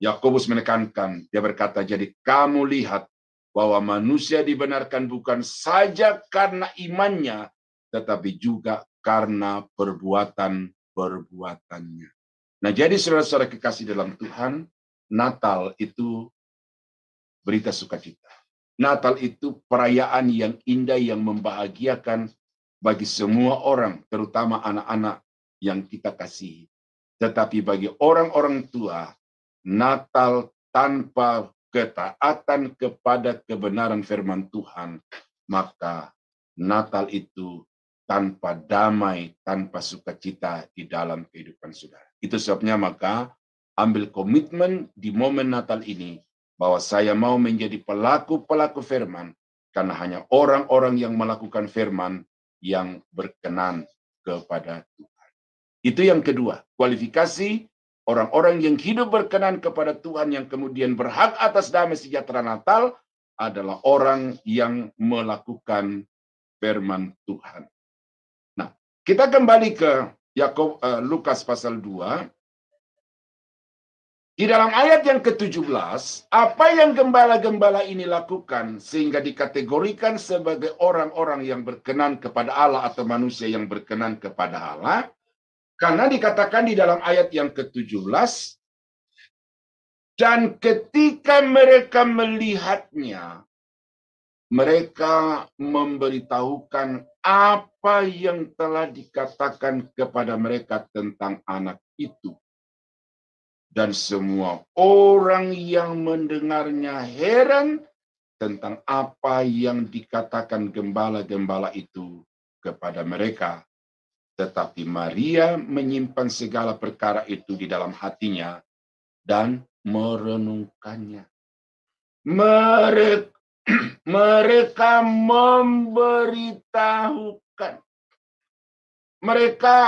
Yakobus menekankan, dia berkata, jadi kamu lihat bahwa manusia dibenarkan bukan saja karena imannya, tetapi juga karena perbuatan-perbuatannya. Nah, jadi saudara-saudara kekasih dalam Tuhan, Natal itu berita sukacita. Natal itu perayaan yang indah, yang membahagiakan bagi semua orang, terutama anak-anak yang kita kasihi. Tetapi bagi orang-orang tua, Natal tanpa ketaatan kepada kebenaran firman Tuhan, maka Natal itu tanpa damai, tanpa sukacita di dalam kehidupan saudara. Itu sebabnya maka ambil komitmen di momen Natal ini bahwa saya mau menjadi pelaku-pelaku firman, karena hanya orang-orang yang melakukan firman yang berkenan kepada Tuhan. Itu yang kedua, kualifikasi orang-orang yang hidup berkenan kepada Tuhan yang kemudian berhak atas damai sejahtera Natal adalah orang yang melakukan firman Tuhan. Nah, kita kembali ke Lukas pasal 2. Di dalam ayat yang ke-17, apa yang gembala-gembala ini lakukan sehingga dikategorikan sebagai orang-orang yang berkenan kepada Allah atau manusia yang berkenan kepada Allah? Karena dikatakan di dalam ayat yang ke-17, dan ketika mereka melihatnya, mereka memberitahukan apa yang telah dikatakan kepada mereka tentang anak itu. Dan semua orang yang mendengarnya heran tentang apa yang dikatakan gembala-gembala itu kepada mereka. Tetapi Maria menyimpan segala perkara itu di dalam hatinya dan merenungkannya. Mereka memberitahukan. Mereka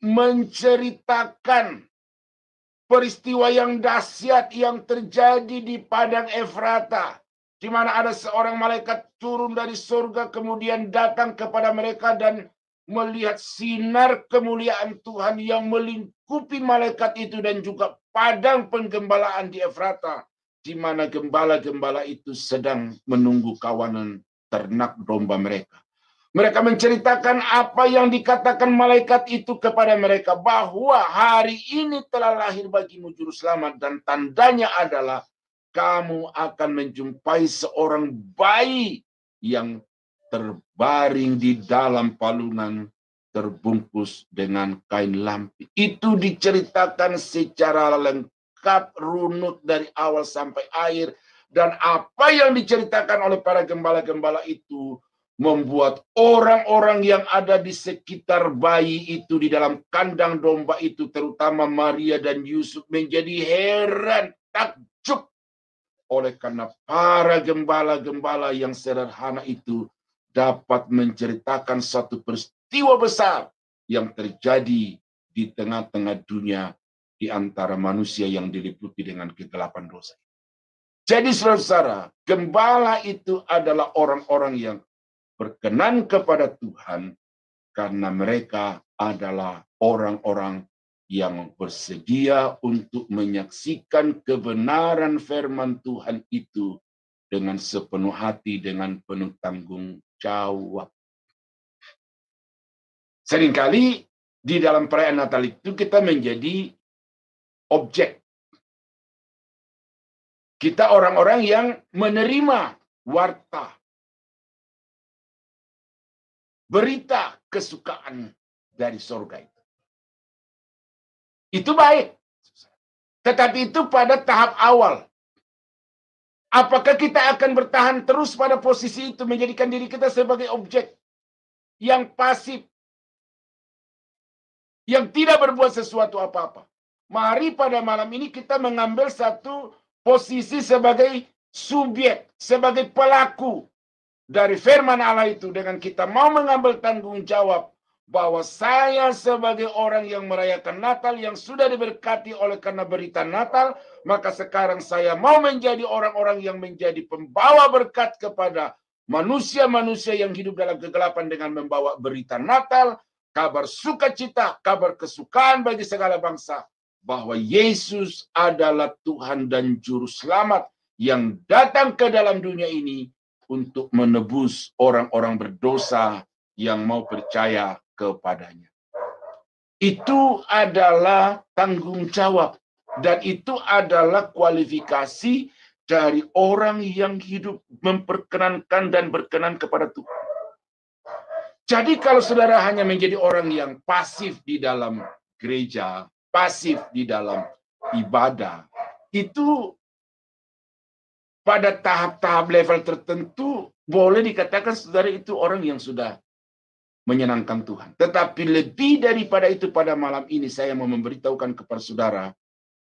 menceritakan peristiwa yang dahsyat yang terjadi di padang Efrata, di mana ada seorang malaikat turun dari surga kemudian datang kepada mereka dan melihat sinar kemuliaan Tuhan yang melingkupi malaikat itu, dan juga padang penggembalaan di Efrata, di mana gembala-gembala itu sedang menunggu kawanan ternak domba mereka. Mereka menceritakan apa yang dikatakan malaikat itu kepada mereka, bahwa hari ini telah lahir bagimu juru selamat, dan tandanya adalah kamu akan menjumpai seorang bayi yang terbaring di dalam palungan terbungkus dengan kain lampi. Itu diceritakan secara lengkap, runut dari awal sampai akhir, dan apa yang diceritakan oleh para gembala-gembala itu membuat orang-orang yang ada di sekitar bayi itu di dalam kandang domba itu, terutama Maria dan Yusuf, menjadi heran, takjub, oleh karena para gembala-gembala yang sederhana itu dapat menceritakan suatu peristiwa besar yang terjadi di tengah-tengah dunia di antara manusia yang diliputi dengan kegelapan dosa. Jadi saudara-saudara, gembala itu adalah orang-orang yang berkenan kepada Tuhan karena mereka adalah orang-orang yang bersedia untuk menyaksikan kebenaran firman Tuhan itu dengan sepenuh hati, dengan penuh tanggung jawab. Seringkali di dalam perayaan Natal itu kita menjadi objek. Kita orang-orang yang menerima warta, berita kesukaan dari surga itu. Itu baik. Tetapi itu pada tahap awal. Apakah kita akan bertahan terus pada posisi itu, menjadikan diri kita sebagai objek yang pasif, yang tidak berbuat sesuatu apa-apa? Mari pada malam ini kita mengambil satu posisi sebagai subjek, sebagai pelaku dari firman Allah itu, dengan kita mau mengambil tanggung jawab bahwa saya sebagai orang yang merayakan Natal, yang sudah diberkati oleh karena berita Natal, maka sekarang saya mau menjadi orang-orang yang menjadi pembawa berkat kepada manusia-manusia yang hidup dalam kegelapan dengan membawa berita Natal, kabar sukacita, kabar kesukaan bagi segala bangsa, bahwa Yesus adalah Tuhan dan Juru Selamat yang datang ke dalam dunia ini untuk menebus orang-orang berdosa yang mau percaya kepadanya. Itu adalah tanggung jawab, dan itu adalah kualifikasi dari orang yang hidup memperkenankan dan berkenan kepada Tuhan. Jadi kalau saudara hanya menjadi orang yang pasif di dalam gereja, pasif di dalam ibadah, itu pada tahap-tahap level tertentu boleh dikatakan saudara itu orang yang sudah menyenangkan Tuhan. Tetapi lebih daripada itu pada malam ini saya mau memberitahukan kepada saudara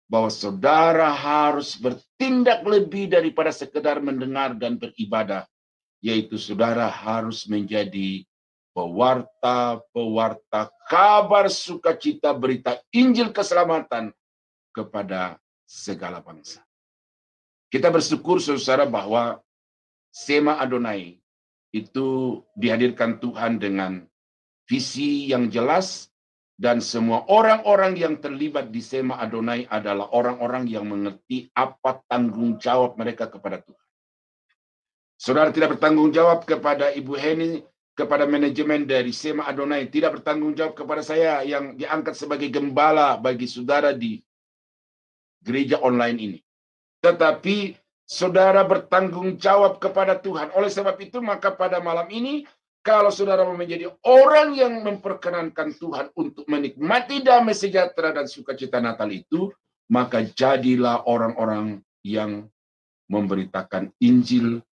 bahwa saudara harus bertindak lebih daripada sekedar mendengar dan beribadah, yaitu saudara harus menjadi pewarta kabar sukacita, berita Injil keselamatan kepada segala bangsa. Kita bersyukur saudara bahwa Sema Adonai itu dihadirkan Tuhan dengan visi yang jelas, dan semua orang-orang yang terlibat di Sema Adonai adalah orang-orang yang mengerti apa tanggung jawab mereka kepada Tuhan. Saudara tidak bertanggung jawab kepada Ibu Heni, kepada manajemen dari Sema Adonai, tidak bertanggung jawab kepada saya yang diangkat sebagai gembala bagi saudara di gereja online ini. Tetapi saudara bertanggung jawab kepada Tuhan. Oleh sebab itu, maka pada malam ini, kalau saudara mau menjadi orang yang memperkenankan Tuhan untuk menikmati damai sejahtera dan sukacita Natal itu, maka jadilah orang-orang yang memberitakan Injil,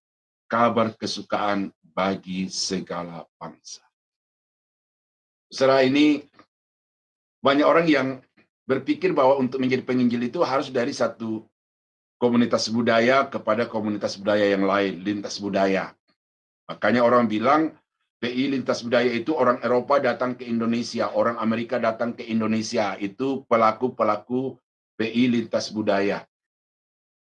kabar kesukaan bagi segala bangsa. Saudara, ini banyak orang yang berpikir bahwa untuk menjadi penginjil itu harus dari satu komunitas budaya kepada komunitas budaya yang lain, lintas budaya. Makanya orang bilang PI lintas budaya itu orang Eropa datang ke Indonesia, orang Amerika datang ke Indonesia, itu pelaku-pelaku PI lintas budaya.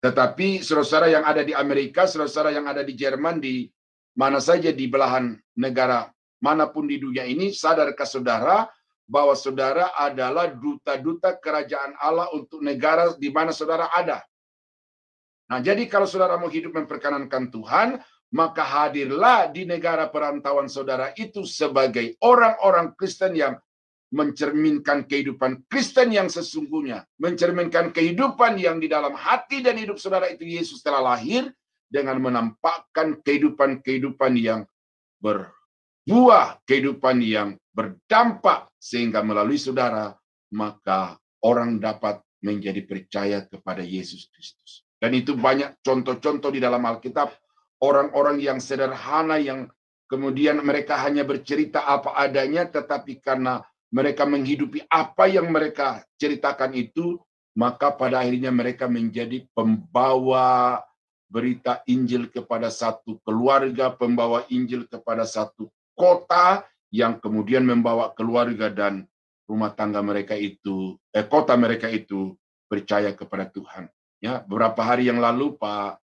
Tetapi saudara-saudara yang ada di Amerika, saudara-saudara yang ada di Jerman, di mana saja di belahan negara manapun di dunia ini, sadarkah saudara bahwa saudara adalah duta-duta kerajaan Allah untuk negara di mana saudara ada? Nah, jadi kalau saudara mau hidup memperkenankan Tuhan, maka hadirlah di negara perantauan saudara itu sebagai orang-orang Kristen yang mencerminkan kehidupan Kristen yang sesungguhnya, mencerminkan kehidupan yang di dalam hati dan hidup saudara itu Yesus telah lahir, dengan menampakkan kehidupan-kehidupan yang berbuah, kehidupan yang berdampak, sehingga melalui saudara, maka orang dapat menjadi percaya kepada Yesus Kristus. Dan itu banyak contoh-contoh di dalam Alkitab, orang-orang yang sederhana, yang kemudian mereka hanya bercerita apa adanya, tetapi karena mereka menghidupi apa yang mereka ceritakan itu, maka pada akhirnya mereka menjadi pembawa berita Injil kepada satu keluarga, pembawa Injil kepada satu kota, yang kemudian membawa keluarga dan rumah tangga mereka itu, kota mereka itu percaya kepada Tuhan. Ya, beberapa hari yang lalu Pak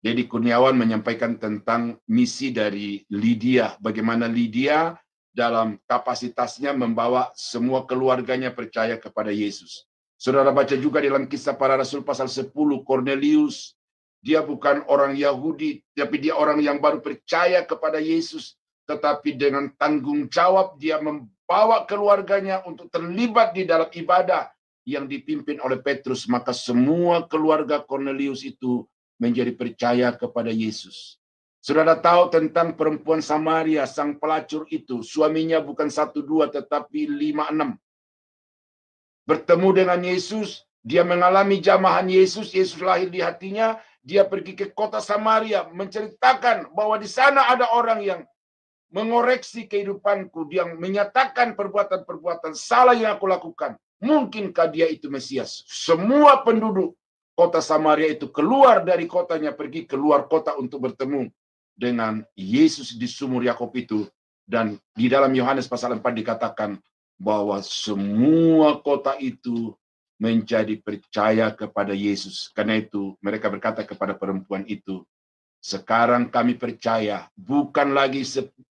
Dedi Kurniawan menyampaikan tentang misi dari Lydia, bagaimana Lydia dalam kapasitasnya membawa semua keluarganya percaya kepada Yesus. Saudara baca juga dalam Kisah Para Rasul pasal 10, Cornelius, dia bukan orang Yahudi, tapi dia orang yang baru percaya kepada Yesus, tetapi dengan tanggung jawab dia membawa keluarganya untuk terlibat di dalam ibadah yang dipimpin oleh Petrus, maka semua keluarga Cornelius itu menjadi percaya kepada Yesus. Saudara tahu tentang perempuan Samaria, sang pelacur itu, suaminya bukan 1, 2, tetapi 5, 6. Bertemu dengan Yesus, dia mengalami jamahan Yesus, Yesus lahir di hatinya, dia pergi ke kota Samaria, menceritakan bahwa di sana ada orang yang mengoreksi kehidupanku, dia menyatakan perbuatan-perbuatan salah yang aku lakukan. Mungkinkah dia itu Mesias? Semua penduduk kota Samaria itu keluar dari kotanya, pergi keluar kota untuk bertemu dengan Yesus di sumur Yakub itu. Dan di dalam Yohanes pasal 4 dikatakan bahwa semua kota itu menjadi percaya kepada Yesus. Karena itu mereka berkata kepada perempuan itu, sekarang kami percaya, bukan lagi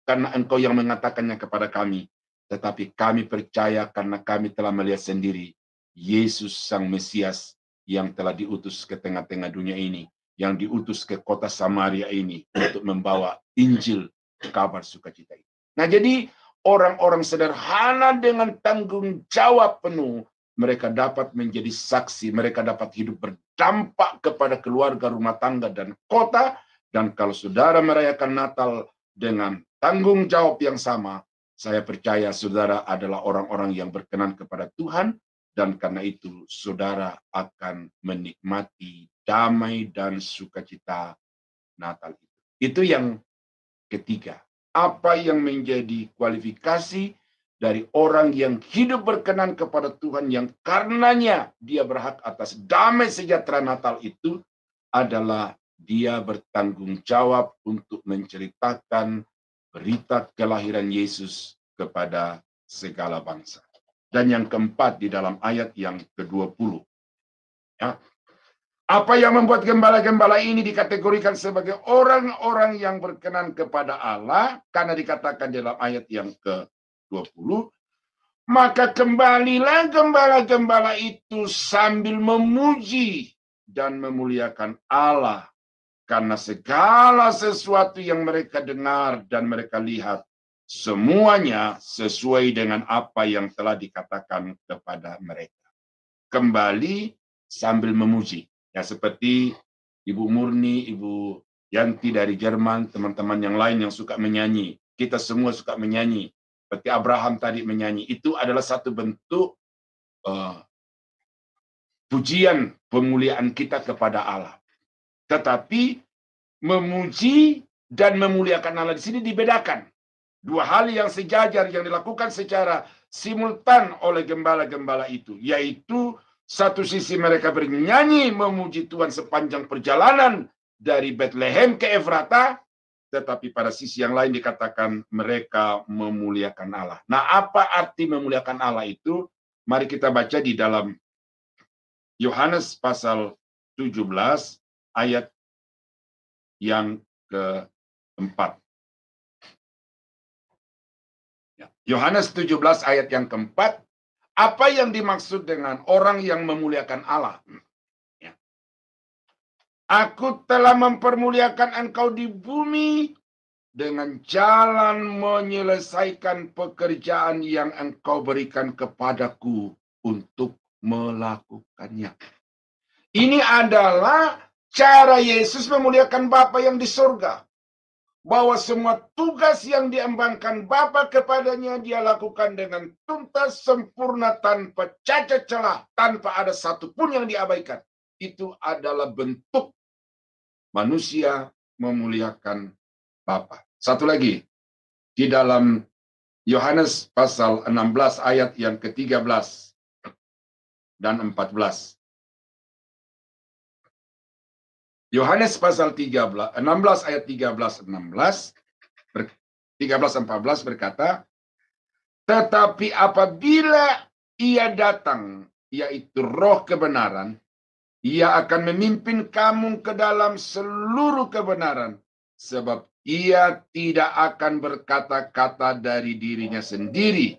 karena engkau yang mengatakannya kepada kami, tetapi kami percaya karena kami telah melihat sendiri Yesus sang Mesias yang telah diutus ke tengah-tengah dunia ini, yang diutus ke kota Samaria ini untuk membawa Injil, kabar sukacita ini. Nah, jadi orang-orang sederhana dengan tanggung jawab penuh, mereka dapat menjadi saksi, mereka dapat hidup berdampak kepada keluarga, rumah tangga, dan kota. Dan kalau saudara merayakan Natal dengan tanggung jawab yang sama, saya percaya saudara adalah orang-orang yang berkenan kepada Tuhan, dan karena itu saudara akan menikmati damai dan sukacita Natal itu. Itu yang ketiga. apa yang menjadi kualifikasi dari orang yang hidup berkenan kepada Tuhan, yang karenanya dia berhak atas damai sejahtera Natal itu adalah dia bertanggung jawab untuk menceritakan berita kelahiran Yesus kepada segala bangsa. Dan yang keempat di dalam ayat yang ke-20. Ya. Apa yang membuat gembala-gembala ini dikategorikan sebagai orang-orang yang berkenan kepada Allah, karena dikatakan dalam ayat yang ke-20, maka kembalilah gembala-gembala itu sambil memuji dan memuliakan Allah, karena segala sesuatu yang mereka dengar dan mereka lihat, semuanya sesuai dengan apa yang telah dikatakan kepada mereka. Kembali sambil memuji. Ya, seperti Ibu Murni, Ibu Yanti dari Jerman, teman-teman yang lain yang suka menyanyi. Kita semua suka menyanyi. Seperti Abraham tadi menyanyi. Itu adalah satu bentuk pujian, pemuliaan kita kepada Allah. Tetapi memuji dan memuliakan Allah di sini dibedakan. Dua hal yang sejajar yang dilakukan secara simultan oleh gembala-gembala itu. Yaitu satu sisi mereka bernyanyi memuji Tuhan sepanjang perjalanan dari Bethlehem ke Efrata, tetapi pada sisi yang lain dikatakan mereka memuliakan Allah. Nah, apa arti memuliakan Allah itu? Mari kita baca di dalam Yohanes pasal 17 ayat yang keempat. Yohanes 17 ayat yang keempat. Apa yang dimaksud dengan orang yang memuliakan Allah? Ya. Aku telah mempermuliakan engkau di bumi dengan jalan menyelesaikan pekerjaan yang engkau berikan kepadaku untuk melakukannya. Ini adalah cara Yesus memuliakan Bapa yang di surga. Bahwa semua tugas yang diembankan Bapa kepadanya dia lakukan dengan tuntas, sempurna, tanpa cacat celah, tanpa ada satupun yang diabaikan. Itu adalah bentuk manusia memuliakan Bapa. Satu lagi, di dalam Yohanes pasal 16 ayat yang ke-13 dan 14. Yohanes pasal 16 ayat 13-14 berkata, tetapi apabila ia datang, yaitu roh kebenaran, ia akan memimpin kamu ke dalam seluruh kebenaran, sebab ia tidak akan berkata-kata dari dirinya sendiri,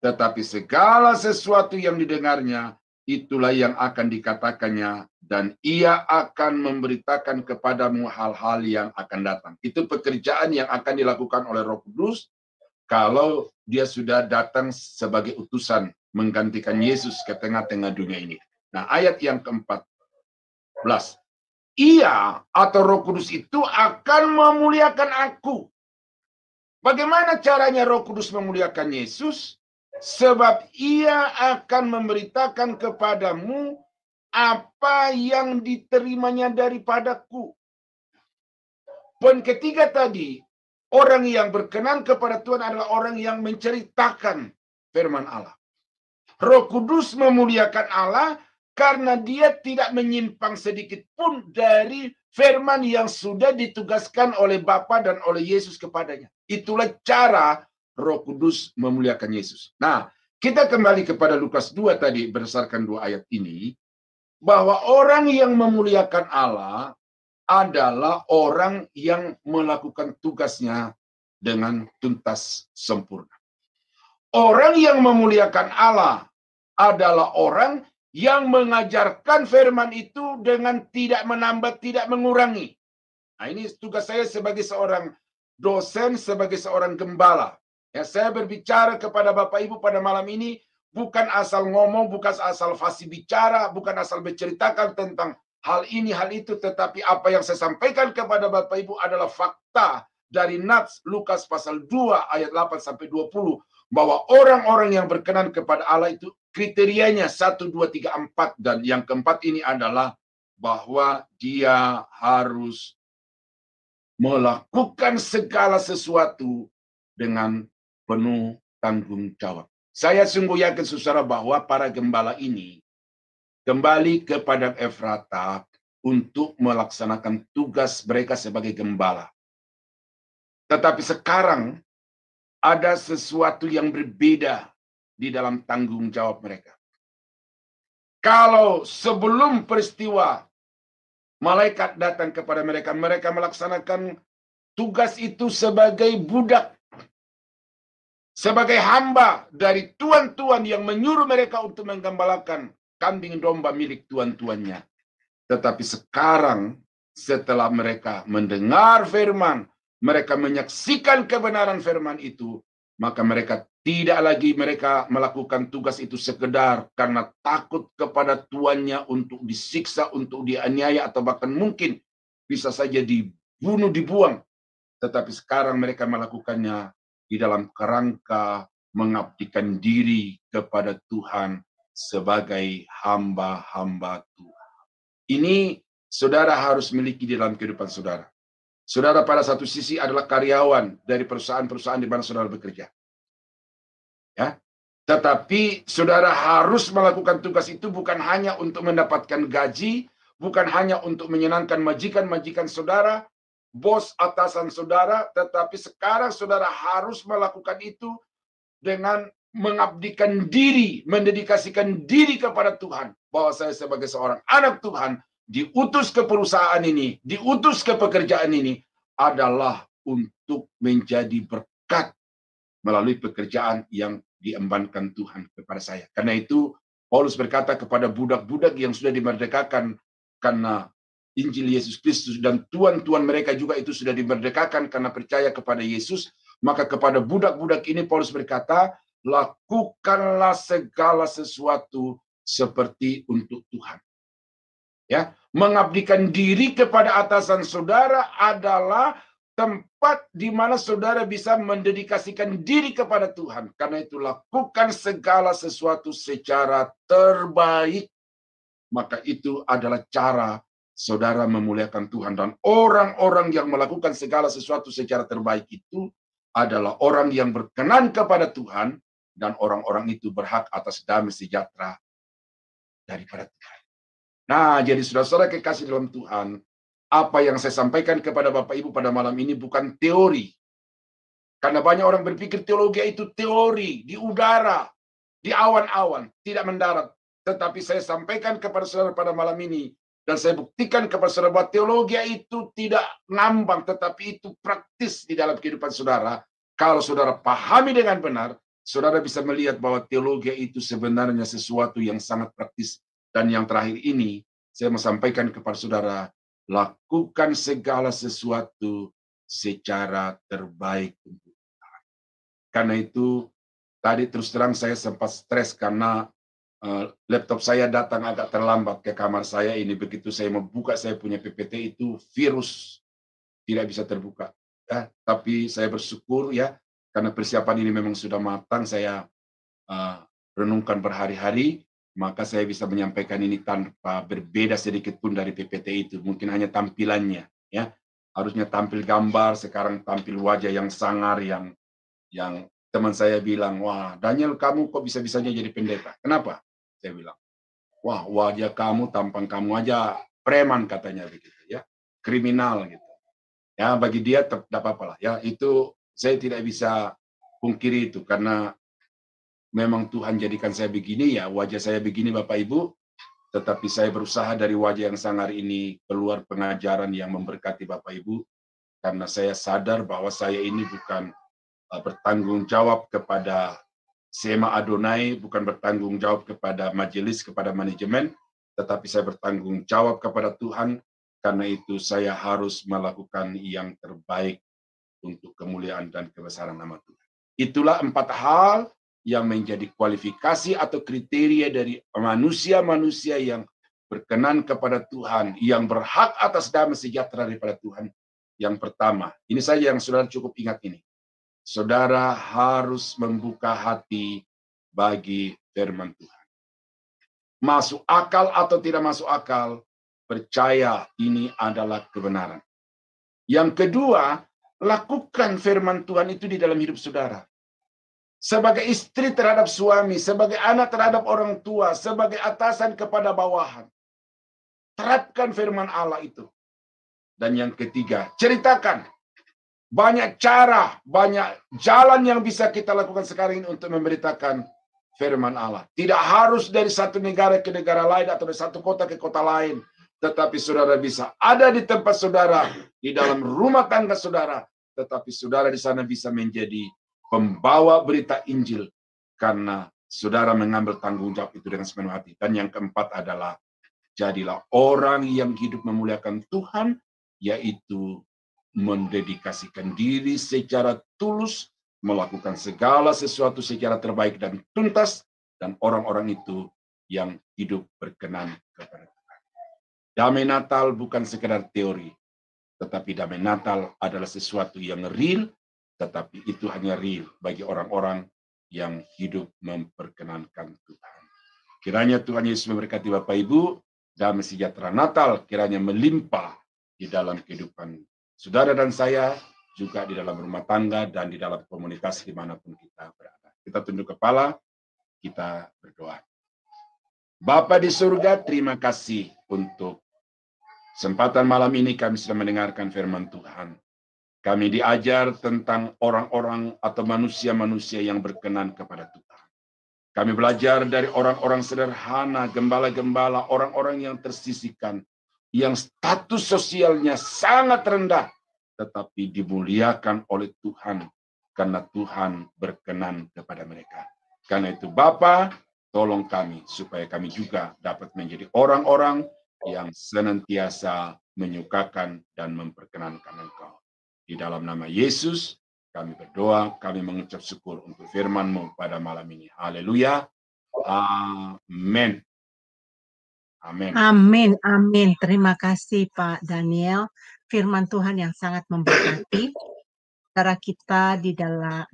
tetapi segala sesuatu yang didengarnya, itulah yang akan dikatakannya, dan ia akan memberitakan kepadamu hal-hal yang akan datang. Itu pekerjaan yang akan dilakukan oleh Roh Kudus kalau dia sudah datang sebagai utusan menggantikan Yesus ke tengah-tengah dunia ini. Nah, ayat yang ke-14. Ia atau Roh Kudus itu akan memuliakan aku. Bagaimana caranya Roh Kudus memuliakan Yesus? Sebab ia akan memberitakan kepadamu apa yang diterimanya daripadaku. Poin ketiga tadi, orang yang berkenan kepada Tuhan adalah orang yang menceritakan firman Allah. Roh Kudus memuliakan Allah karena dia tidak menyimpang sedikit pun dari firman yang sudah ditugaskan oleh Bapa dan oleh Yesus kepadanya. Itulah cara Roh Kudus memuliakan Yesus. Nah, kita kembali kepada Lukas 2 tadi berdasarkan dua ayat ini, bahwa orang yang memuliakan Allah adalah orang yang melakukan tugasnya dengan tuntas sempurna. Orang yang memuliakan Allah adalah orang yang mengajarkan firman itu dengan tidak menambah, tidak mengurangi. Nah, ini tugas saya sebagai seorang dosen, sebagai seorang gembala. Ya, saya berbicara kepada Bapak Ibu pada malam ini bukan asal ngomong, bukan asal fasih bicara, bukan asal berceritakan tentang hal ini, hal itu, tetapi apa yang saya sampaikan kepada Bapak Ibu adalah fakta dari Nats Lukas pasal 2 ayat 8-20 bahwa orang-orang yang berkenan kepada Allah itu kriterianya 1, 2, 3, 4, dan yang keempat ini adalah bahwa dia harus melakukan segala sesuatu dengan penuh tanggung jawab. Saya sungguh yakin saudara bahwa para gembala ini kembali ke padang Efrata untuk melaksanakan tugas mereka sebagai gembala. Tetapi sekarang ada sesuatu yang berbeda di dalam tanggung jawab mereka. Kalau sebelum peristiwa malaikat datang kepada mereka, mereka melaksanakan tugas itu sebagai budak, sebagai hamba dari tuan-tuan yang menyuruh mereka untuk menggembalakan kambing domba milik tuan-tuannya. Tetapi sekarang setelah mereka mendengar firman, mereka menyaksikan kebenaran firman itu, maka mereka tidak lagi melakukan tugas itu sekedar karena takut kepada tuannya untuk disiksa, untuk dianiaya, atau bahkan mungkin bisa saja dibunuh, dibuang. Tetapi sekarang mereka melakukannya di dalam kerangka mengabdikan diri kepada Tuhan sebagai hamba-hamba Tuhan. Ini saudara harus miliki di dalam kehidupan saudara. Saudara pada satu sisi adalah karyawan dari perusahaan-perusahaan di mana saudara bekerja. Ya, tetapi saudara harus melakukan tugas itu bukan hanya untuk mendapatkan gaji, bukan hanya untuk menyenangkan majikan-majikan saudara, bos atasan saudara, tetapi sekarang saudara harus melakukan itu dengan mengabdikan diri, mendedikasikan diri kepada Tuhan. Bahwa saya sebagai seorang anak Tuhan, diutus ke perusahaan ini, diutus ke pekerjaan ini, adalah untuk menjadi berkat melalui pekerjaan yang diembankan Tuhan kepada saya. Karena itu, Paulus berkata kepada budak-budak yang sudah dimerdekakan karena Injil Yesus Kristus, dan tuan-tuan mereka juga itu sudah dimerdekakan karena percaya kepada Yesus, maka kepada budak-budak ini Paulus berkata, lakukanlah segala sesuatu seperti untuk Tuhan. Ya, mengabdikan diri kepada atasan saudara adalah tempat di mana saudara bisa mendedikasikan diri kepada Tuhan. Karena itu lakukan segala sesuatu secara terbaik. Maka itu adalah cara saudara memuliakan Tuhan. Dan orang-orang yang melakukan segala sesuatu secara terbaik itu adalah orang yang berkenan kepada Tuhan. Dan orang-orang itu berhak atas damai sejahtera daripada Tuhan. Nah, jadi saudara-saudara kekasih dalam Tuhan, apa yang saya sampaikan kepada Bapak Ibu pada malam ini bukan teori. Karena banyak orang berpikir teologi itu teori, di udara, di awan-awan, tidak mendarat. Tetapi saya sampaikan kepada saudara pada malam ini, dan saya buktikan kepada saudara bahwa teologi itu tidak ngambang, tetapi itu praktis di dalam kehidupan saudara. Kalau saudara pahami dengan benar, saudara bisa melihat bahwa teologi itu sebenarnya sesuatu yang sangat praktis. Dan yang terakhir ini, saya mau sampaikan kepada saudara, lakukan segala sesuatu secara terbaik untuk Tuhan. Karena itu, tadi terus terang saya sempat stres karena laptop saya datang agak terlambat ke kamar saya ini. Begitu saya membuka saya punya PPT itu, virus tidak bisa terbuka. Ya, tapi saya bersyukur ya, karena persiapan ini memang sudah matang, saya renungkan berhari-hari, maka saya bisa menyampaikan ini tanpa berbeda sedikit pun dari PPT itu. Mungkin hanya tampilannya, ya. Harusnya tampil gambar, sekarang tampil wajah yang sangar, yang teman saya bilang, wah Daniel kamu kok bisa-bisanya jadi pendeta. Kenapa? Saya bilang, wah wajah kamu, tampang kamu aja preman katanya begitu, ya, kriminal gitu. Ya bagi dia tidak apa-apa lah, ya itu saya tidak bisa pungkiri itu karena memang Tuhan jadikan saya begini, ya wajah saya begini Bapak Ibu, tetapi saya berusaha dari wajah yang sangar ini keluar pengajaran yang memberkati Bapak Ibu, karena saya sadar bahwa saya ini bukan bertanggung jawab kepada Sema Adonai, bukan bertanggung jawab kepada majelis, kepada manajemen, tetapi saya bertanggung jawab kepada Tuhan, karena itu saya harus melakukan yang terbaik untuk kemuliaan dan kebesaran nama Tuhan. Itulah 4 hal yang menjadi kualifikasi atau kriteria dari manusia-manusia yang berkenan kepada Tuhan, yang berhak atas damai sejahtera daripada Tuhan. Yang pertama, ini saja yang saudara cukup ingat ini. Saudara harus membuka hati bagi firman Tuhan. Masuk akal atau tidak masuk akal, percaya ini adalah kebenaran. Yang kedua lakukan firman Tuhan itu di dalam hidup saudara. Sebagai istri terhadap suami, sebagai anak terhadap orang tua, sebagai atasan kepada bawahan. Terapkan firman Allah itu. Dan yang ketiga, ceritakan. Banyak cara, banyak jalan yang bisa kita lakukan sekarang ini untuk memberitakan firman Allah. Tidak harus dari satu negara ke negara lain atau dari satu kota ke kota lain. Tetapi saudara bisa ada di tempat saudara, di dalam rumah tangga saudara. Tetapi saudara di sana bisa menjadi pembawa berita Injil. Karena saudara mengambil tanggung jawab itu dengan sepenuh hati. Dan yang keempat adalah, jadilah orang yang hidup memuliakan Tuhan, yaitu mendedikasikan diri secara tulus, melakukan segala sesuatu secara terbaik dan tuntas, dan orang-orang itu yang hidup berkenan kepada Tuhan. Damai Natal bukan sekedar teori, tetapi damai Natal adalah sesuatu yang real, tetapi itu hanya real bagi orang-orang yang hidup memperkenankan Tuhan. Kiranya Tuhan Yesus memberkati Bapak Ibu, damai sejahtera Natal kiranya melimpah di dalam kehidupan saudara dan saya, juga di dalam rumah tangga dan di dalam komunitas dimanapun kita berada. Kita tunduk kepala, kita berdoa. Bapa di surga, terima kasih untuk kesempatan malam ini kami sudah mendengarkan firman Tuhan. Kami diajar tentang orang-orang atau manusia-manusia yang berkenan kepada Tuhan. Kami belajar dari orang-orang sederhana, gembala-gembala, orang-orang yang tersisihkan, yang status sosialnya sangat rendah, tetapi dimuliakan oleh Tuhan, karena Tuhan berkenan kepada mereka. Karena itu Bapa, tolong kami, supaya kami juga dapat menjadi orang-orang yang senantiasa menyukakan dan memperkenankan Engkau. Di dalam nama Yesus, kami berdoa, kami mengucap syukur untuk firman-Mu pada malam ini. Haleluya. Amin. Amin. Amin, amin. Terima kasih Pak Daniel. Firman Tuhan yang sangat memberkati. Cara kita di dalam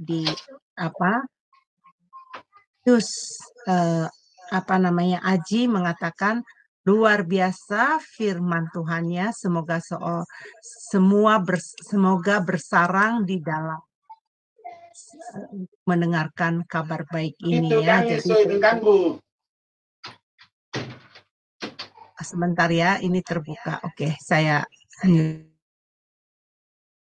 Aji mengatakan luar biasa firman Tuhannya. Semoga bersarang di dalam mendengarkan kabar baik ini Itu ya. kan Jadi kan Bu. sebentar ya, ini terbuka. Oke, saya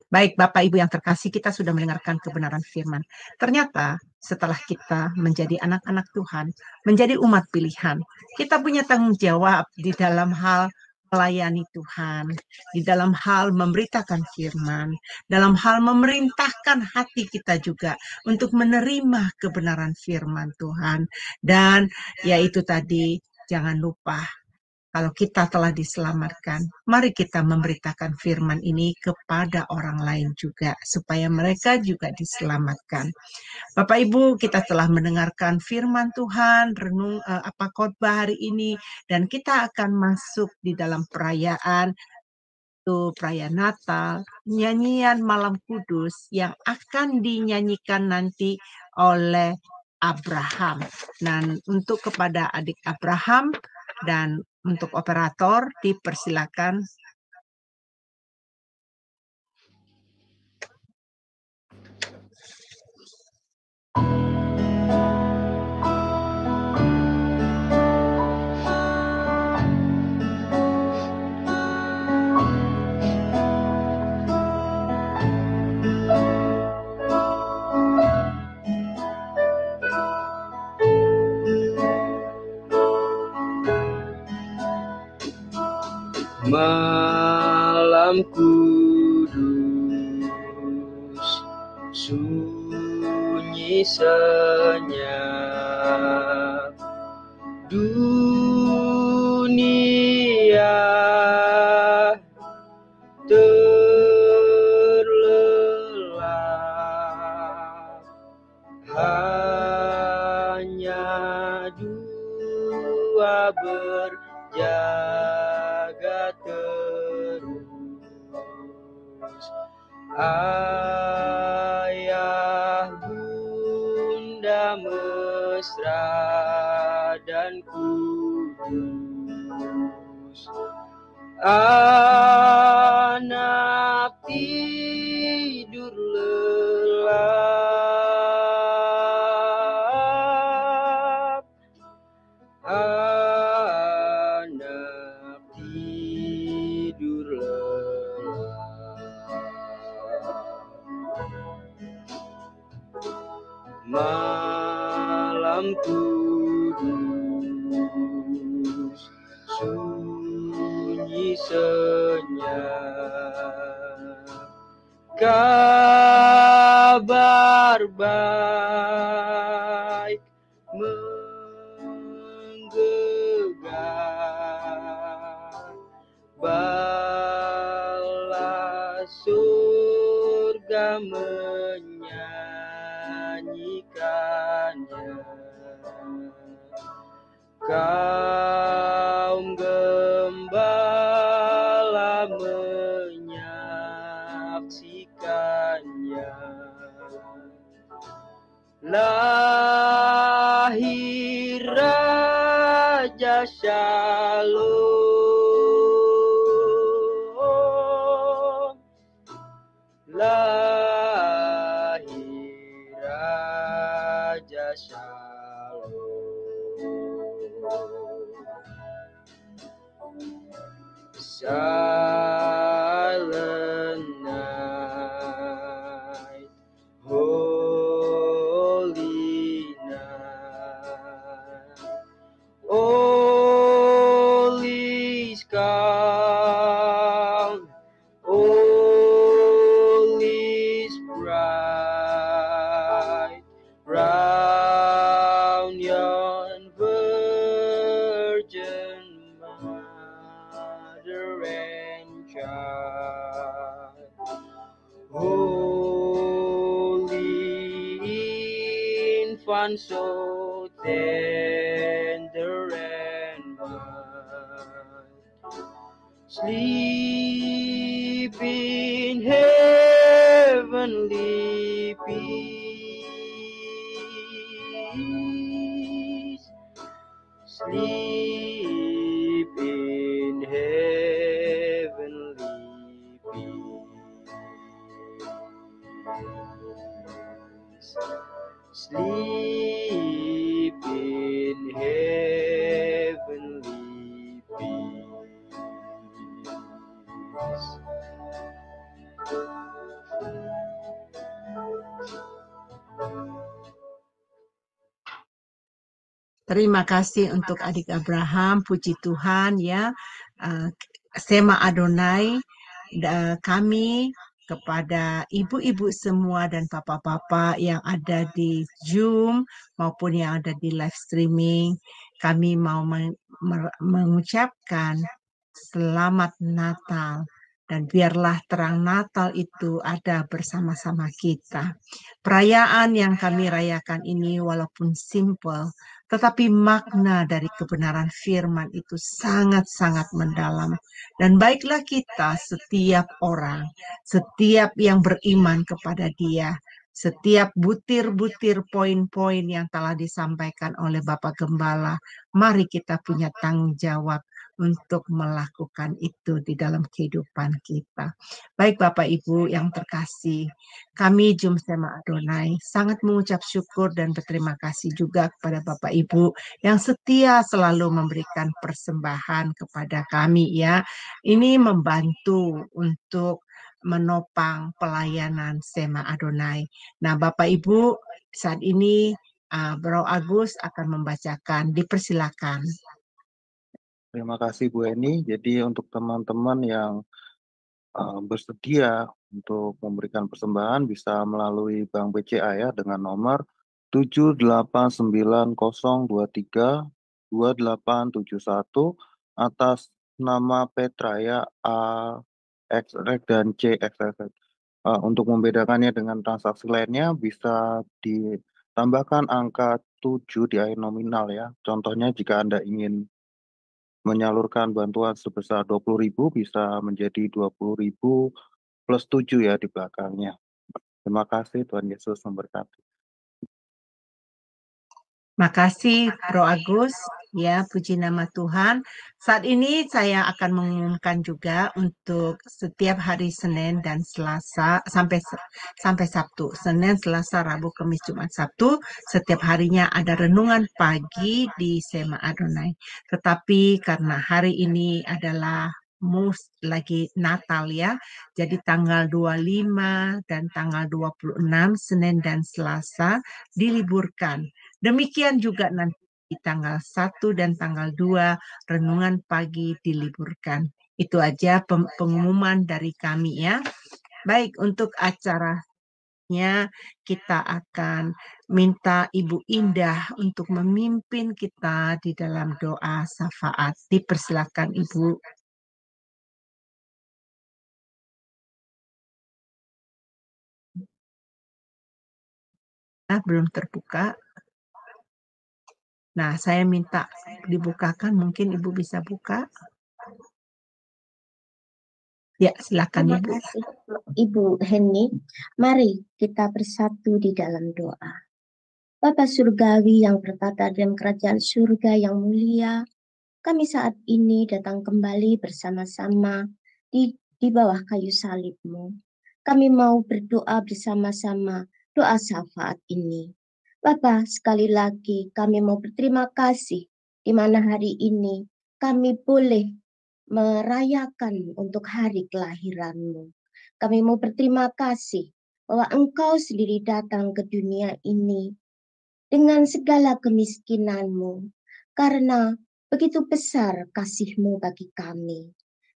baik Bapak Ibu yang terkasih, kita sudah mendengarkan kebenaran firman. Ternyata setelah kita menjadi anak-anak Tuhan, menjadi umat pilihan, kita punya tanggung jawab di dalam hal melayani Tuhan, di dalam hal memberitakan firman, dalam hal memerintahkan hati kita juga untuk menerima kebenaran firman Tuhan. Dan yaitu tadi, jangan lupa, kalau kita telah diselamatkan, mari kita memberitakan firman ini kepada orang lain juga, supaya mereka juga diselamatkan. Bapak Ibu, kita telah mendengarkan firman Tuhan, khotbah hari ini, dan kita akan masuk di dalam perayaan Natal, nyanyian Malam Kudus yang akan dinyanyikan nanti oleh Abraham. Dan untuk kepada adik Abraham dan untuk operator dipersilakan. Malam kudus, sunyi senyap, dunia terlelap, hanya dua berjaga terus, ayah bunda mesra dan kudus, anak tidur malam kudus, sunyi senyap, kabar baik menggugah, balas surga menyanyikannya. Kaum gembala menyaksikannya. Lahir Raja Shalom, lahir Raja Shalom. Silent night, holy night, all is calm, all is bright, round yon virgin mother and child. Holy infant, so tender and mild, sleep in heavenly peace, sleep in heavenly peace, sleep in heavenly peace. Terima kasih untuk adik Abraham, puji Tuhan ya. Sema Adonai, kami kepada ibu-ibu semua dan bapak-bapak yang ada di Zoom maupun yang ada di live streaming, kami mau mengucapkan Selamat Natal. Dan biarlah terang Natal itu ada bersama-sama kita. Perayaan yang kami rayakan ini walaupun simple, tetapi makna dari kebenaran firman itu sangat-sangat mendalam. Dan baiklah kita, setiap orang, setiap yang beriman kepada Dia, setiap butir-butir poin-poin yang telah disampaikan oleh Bapak Gembala, mari kita punya tanggung jawab untuk melakukan itu di dalam kehidupan kita. Baik Bapak Ibu yang terkasih, kami Jum Sema Adonai sangat mengucap syukur dan berterima kasih juga kepada Bapak Ibu yang setia selalu memberikan persembahan kepada kami ya. Ini membantu untuk menopang pelayanan Sema Adonai. Nah Bapak Ibu, saat ini Bro Agus akan membacakan, dipersilakan. Terima kasih Bu Eni. Jadi untuk teman-teman yang bersedia untuk memberikan persembahan bisa melalui Bank BCA ya dengan nomor 7890232871 atas nama Petra ya, A, X, dan C, X. Untuk membedakannya dengan transaksi lainnya bisa ditambahkan angka 7 di akhir nominal ya. Contohnya jika Anda ingin menyalurkan bantuan sebesar 20.000 bisa menjadi 20.000 plus 7 ya di belakangnya. Terima kasih, Tuhan Yesus memberkati. Makasih Bro Agus, ya puji nama Tuhan. Saat ini saya akan mengumumkan juga untuk setiap hari Senin dan Selasa sampai Sabtu. Senin, Selasa, Rabu, Kamis, Jumat, Sabtu. Setiap harinya ada renungan pagi di Sema Adonai. Tetapi karena hari ini adalah lagi Natal ya. Jadi tanggal 25 dan tanggal 26 Senin dan Selasa diliburkan. Demikian juga nanti di tanggal 1 dan tanggal 2 renungan pagi diliburkan. Itu aja pengumuman dari kami ya. Baik, untuk acaranya kita akan minta Ibu Indah untuk memimpin kita di dalam doa syafaat. Dipersilakan Ibu. Belum terbuka. Nah, saya minta dibukakan, mungkin Ibu bisa buka. Ya, silakan Terima Ibu. kasih Ibu Heni. Mari kita bersatu di dalam doa. Bapa Surgawi yang bertata dalam kerajaan surga yang mulia, kami saat ini datang kembali bersama-sama di bawah kayu salib-Mu. Kami mau berdoa bersama-sama doa syafaat ini. Bapa, sekali lagi kami mau berterima kasih di mana hari ini kami boleh merayakan untuk hari kelahiran-Mu. Kami mau berterima kasih bahwa Engkau sendiri datang ke dunia ini dengan segala kemiskinan-Mu, karena begitu besar kasih-Mu bagi kami.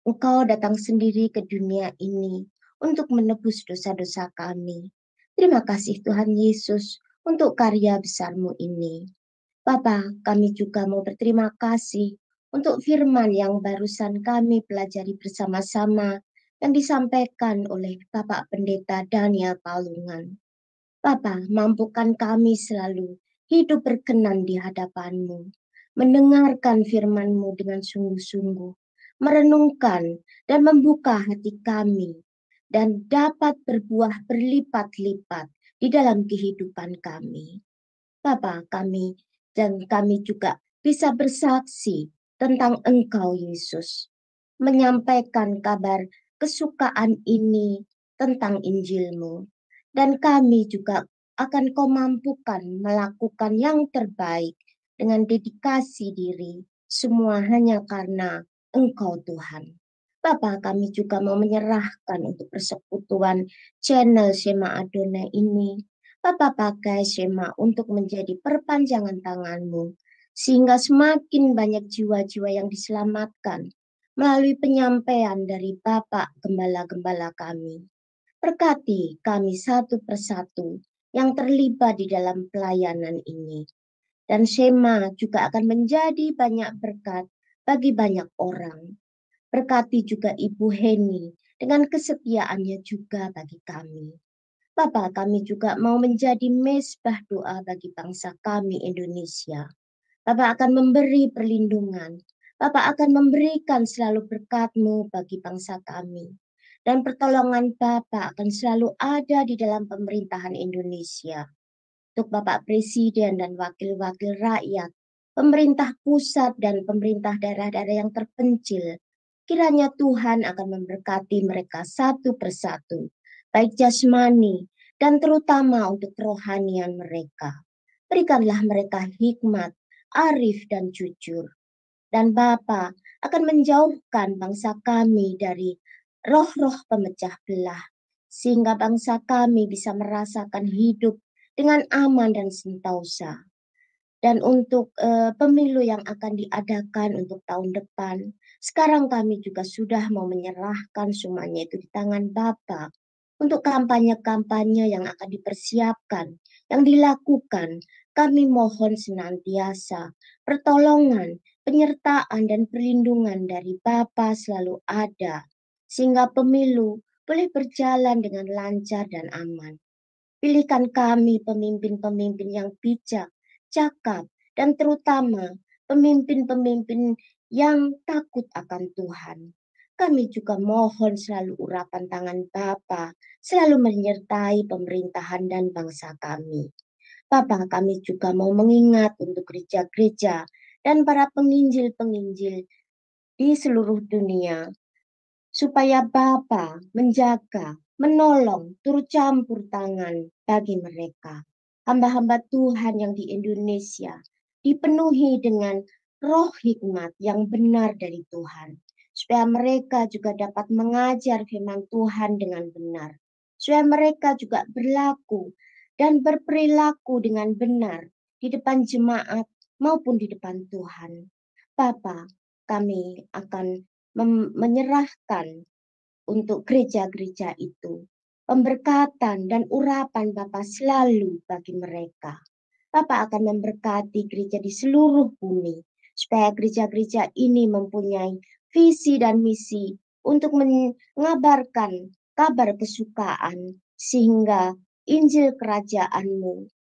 Engkau datang sendiri ke dunia ini untuk menebus dosa-dosa kami. Terima kasih Tuhan Yesus untuk karya besar-Mu ini. Bapa, kami juga mau berterima kasih untuk firman yang barusan kami pelajari bersama-sama yang disampaikan oleh Bapak Pendeta Daniel Palungan. Bapa, mampukan kami selalu hidup berkenan di hadapan-Mu, mendengarkan firman-Mu dengan sungguh-sungguh, merenungkan dan membuka hati kami, dan dapat berbuah berlipat-lipat di dalam kehidupan kami. Bapa, kami juga bisa bersaksi tentang Engkau, Yesus, menyampaikan kabar kesukaan ini tentang Injil-Mu. Dan kami juga akan Kau mampukan melakukan yang terbaik dengan dedikasi diri, semua hanya karena Engkau Tuhan. Bapa, kami juga mau menyerahkan untuk persekutuan channel Shema Adonai ini. Bapa, pakai Shema untuk menjadi perpanjangan tangan-Mu, sehingga semakin banyak jiwa-jiwa yang diselamatkan melalui penyampaian dari Bapak Gembala-Gembala kami. Berkati kami satu persatu yang terlibat di dalam pelayanan ini. Dan Shema juga akan menjadi banyak berkat bagi banyak orang. Berkati juga Ibu Heni dengan kesetiaannya juga bagi kami. Bapak, kami juga mau menjadi mezbah doa bagi bangsa kami Indonesia. Bapak akan memberi perlindungan. Bapak akan memberikan selalu berkat-Mu bagi bangsa kami. Dan pertolongan Bapak akan selalu ada di dalam pemerintahan Indonesia. Untuk Bapak Presiden dan wakil-wakil rakyat, pemerintah pusat dan pemerintah daerah-daerah yang terpencil, kiranya Tuhan akan memberkati mereka satu persatu, baik jasmani dan terutama untuk kerohanian mereka. Berikanlah mereka hikmat, arif dan jujur. Dan Bapa akan menjauhkan bangsa kami dari roh-roh pemecah belah, sehingga bangsa kami bisa merasakan hidup dengan aman dan sentosa. Dan untuk pemilu yang akan diadakan untuk tahun depan, sekarang kami juga sudah mau menyerahkan semuanya itu di tangan Bapa. Untuk kampanye-kampanye yang akan dipersiapkan, yang dilakukan, kami mohon senantiasa pertolongan, penyertaan dan perlindungan dari Bapa selalu ada, sehingga pemilu boleh berjalan dengan lancar dan aman. Pilihkan kami pemimpin-pemimpin yang bijak, cakap, dan terutama pemimpin-pemimpin yang takut akan Tuhan. Kami juga mohon selalu urapan tangan Bapa, selalu menyertai pemerintahan dan bangsa kami. Bapa, kami juga mau mengingat untuk gereja-gereja dan para penginjil-penginjil di seluruh dunia, supaya Bapa menjaga, menolong, turut campur tangan bagi mereka. Hamba-hamba Tuhan yang di Indonesia dipenuhi dengan roh hikmat yang benar dari Tuhan, supaya mereka juga dapat mengajar firman Tuhan dengan benar, supaya mereka juga berlaku dan berperilaku dengan benar di depan jemaat maupun di depan Tuhan. Bapa, kami akan menyerahkan untuk gereja-gereja itu. Pemberkatan dan urapan Bapa selalu bagi mereka. Bapa akan memberkati gereja di seluruh bumi, supaya gereja-gereja ini mempunyai visi dan misi untuk mengabarkan kabar kesukaan, sehingga Injil Kerajaan-Mu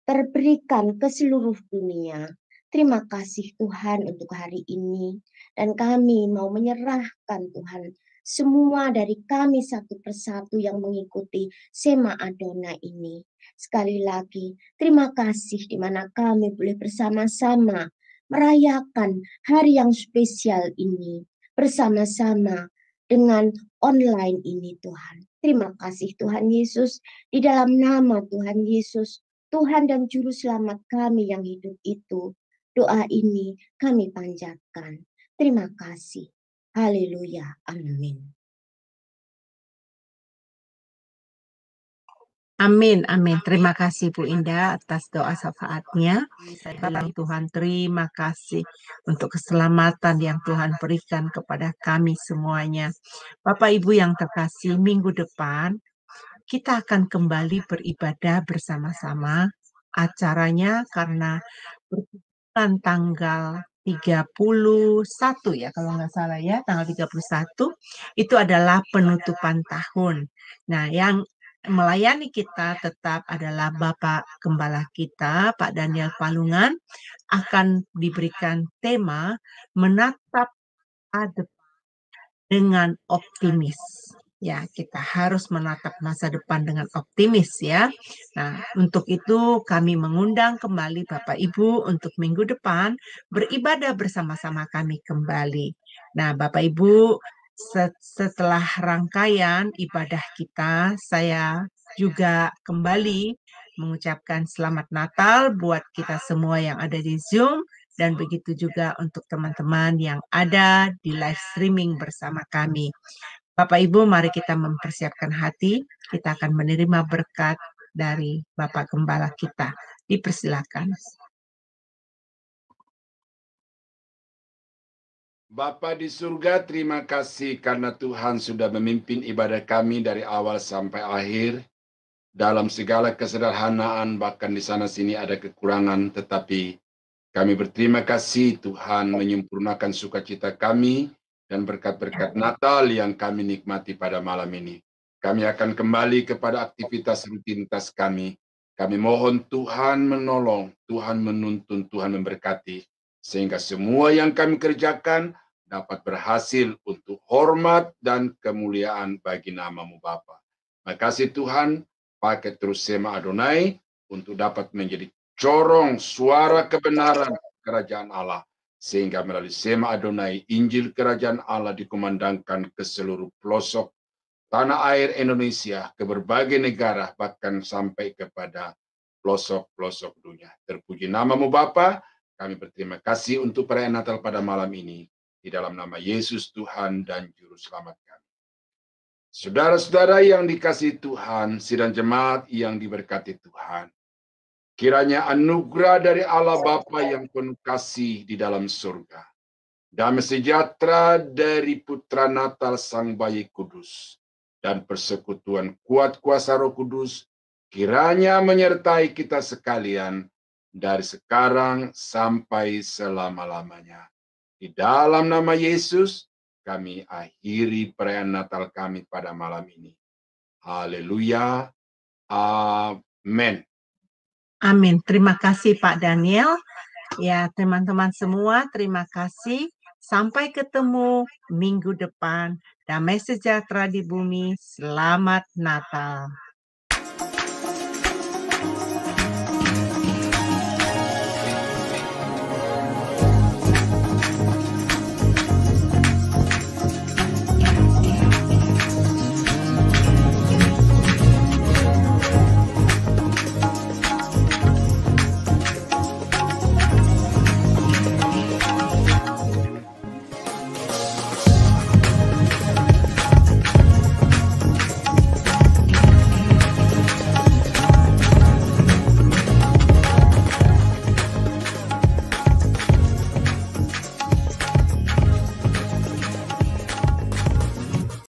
terberikan ke seluruh dunia. Terima kasih Tuhan untuk hari ini, dan kami mau menyerahkan Tuhan semua dari kami satu persatu yang mengikuti Sema Adonai ini. Sekali lagi, terima kasih di mana kami boleh bersama-sama merayakan hari yang spesial ini bersama-sama dengan online ini Tuhan. Terima kasih Tuhan Yesus, di dalam nama Tuhan Yesus, Tuhan dan Juru Selamat kami yang hidup itu, doa ini kami panjatkan. Terima kasih. Haleluya. Amin. Amin, amin. Terima kasih Bu Indah atas doa syafaatnya. Saya bilang Tuhan terima kasih untuk keselamatan yang Tuhan berikan kepada kami semuanya. Bapak Ibu yang terkasih, minggu depan kita akan kembali beribadah bersama-sama. Acaranya karena bertepatan tanggal 31 ya, kalau nggak salah ya, tanggal 31 itu adalah penutupan tahun. Nah, yang melayani kita tetap adalah Bapak Gembala kita, Pak Daniel Palungan, akan diberikan tema menatap depan dengan optimis. Ya, kita harus menatap masa depan dengan optimis ya. Nah, untuk itu kami mengundang kembali Bapak Ibu untuk minggu depan beribadah bersama-sama kami kembali. Nah, Bapak Ibu, setelah rangkaian ibadah kita, saya juga kembali mengucapkan selamat Natal buat kita semua yang ada di Zoom, dan begitu juga untuk teman-teman yang ada di live streaming bersama kami. Bapak Ibu, mari kita mempersiapkan hati, kita akan menerima berkat dari Bapak Gembala kita. Dipersilakan. Bapa di surga, terima kasih karena Tuhan sudah memimpin ibadah kami dari awal sampai akhir. Dalam segala kesederhanaan, bahkan di sana sini ada kekurangan, tetapi kami berterima kasih Tuhan menyempurnakan sukacita kami dan berkat-berkat Natal yang kami nikmati pada malam ini. Kami akan kembali kepada aktivitas rutinitas kami. Kami mohon Tuhan menolong, Tuhan menuntun, Tuhan memberkati, sehingga semua yang kami kerjakan dapat berhasil untuk hormat dan kemuliaan bagi nama-Mu Bapa. Terima kasih Tuhan, pakai terus Sema Adonai untuk dapat menjadi corong suara kebenaran kerajaan Allah, sehingga melalui Sema Adonai Injil kerajaan Allah dikumandangkan ke seluruh pelosok tanah air Indonesia, ke berbagai negara, bahkan sampai kepada pelosok-pelosok dunia. Terpuji nama-Mu Bapa, kami berterima kasih untuk perayaan Natal pada malam ini, di dalam nama Yesus Tuhan dan Juru Selamat kami. Saudara-saudara yang dikasihi Tuhan, sidang jemaat yang diberkati Tuhan, kiranya anugerah dari Allah Bapa yang penuh kasih di dalam surga, damai sejahtera dari Putra Natal Sang Bayi Kudus, dan persekutuan kuat kuasa Roh Kudus, kiranya menyertai kita sekalian dari sekarang sampai selama-lamanya. Di dalam nama Yesus, kami akhiri perayaan Natal kami pada malam ini. Haleluya. Amin. Amin. Terima kasih Pak Daniel. Ya, teman-teman semua, terima kasih. Sampai ketemu minggu depan. Damai sejahtera di bumi. Selamat Natal.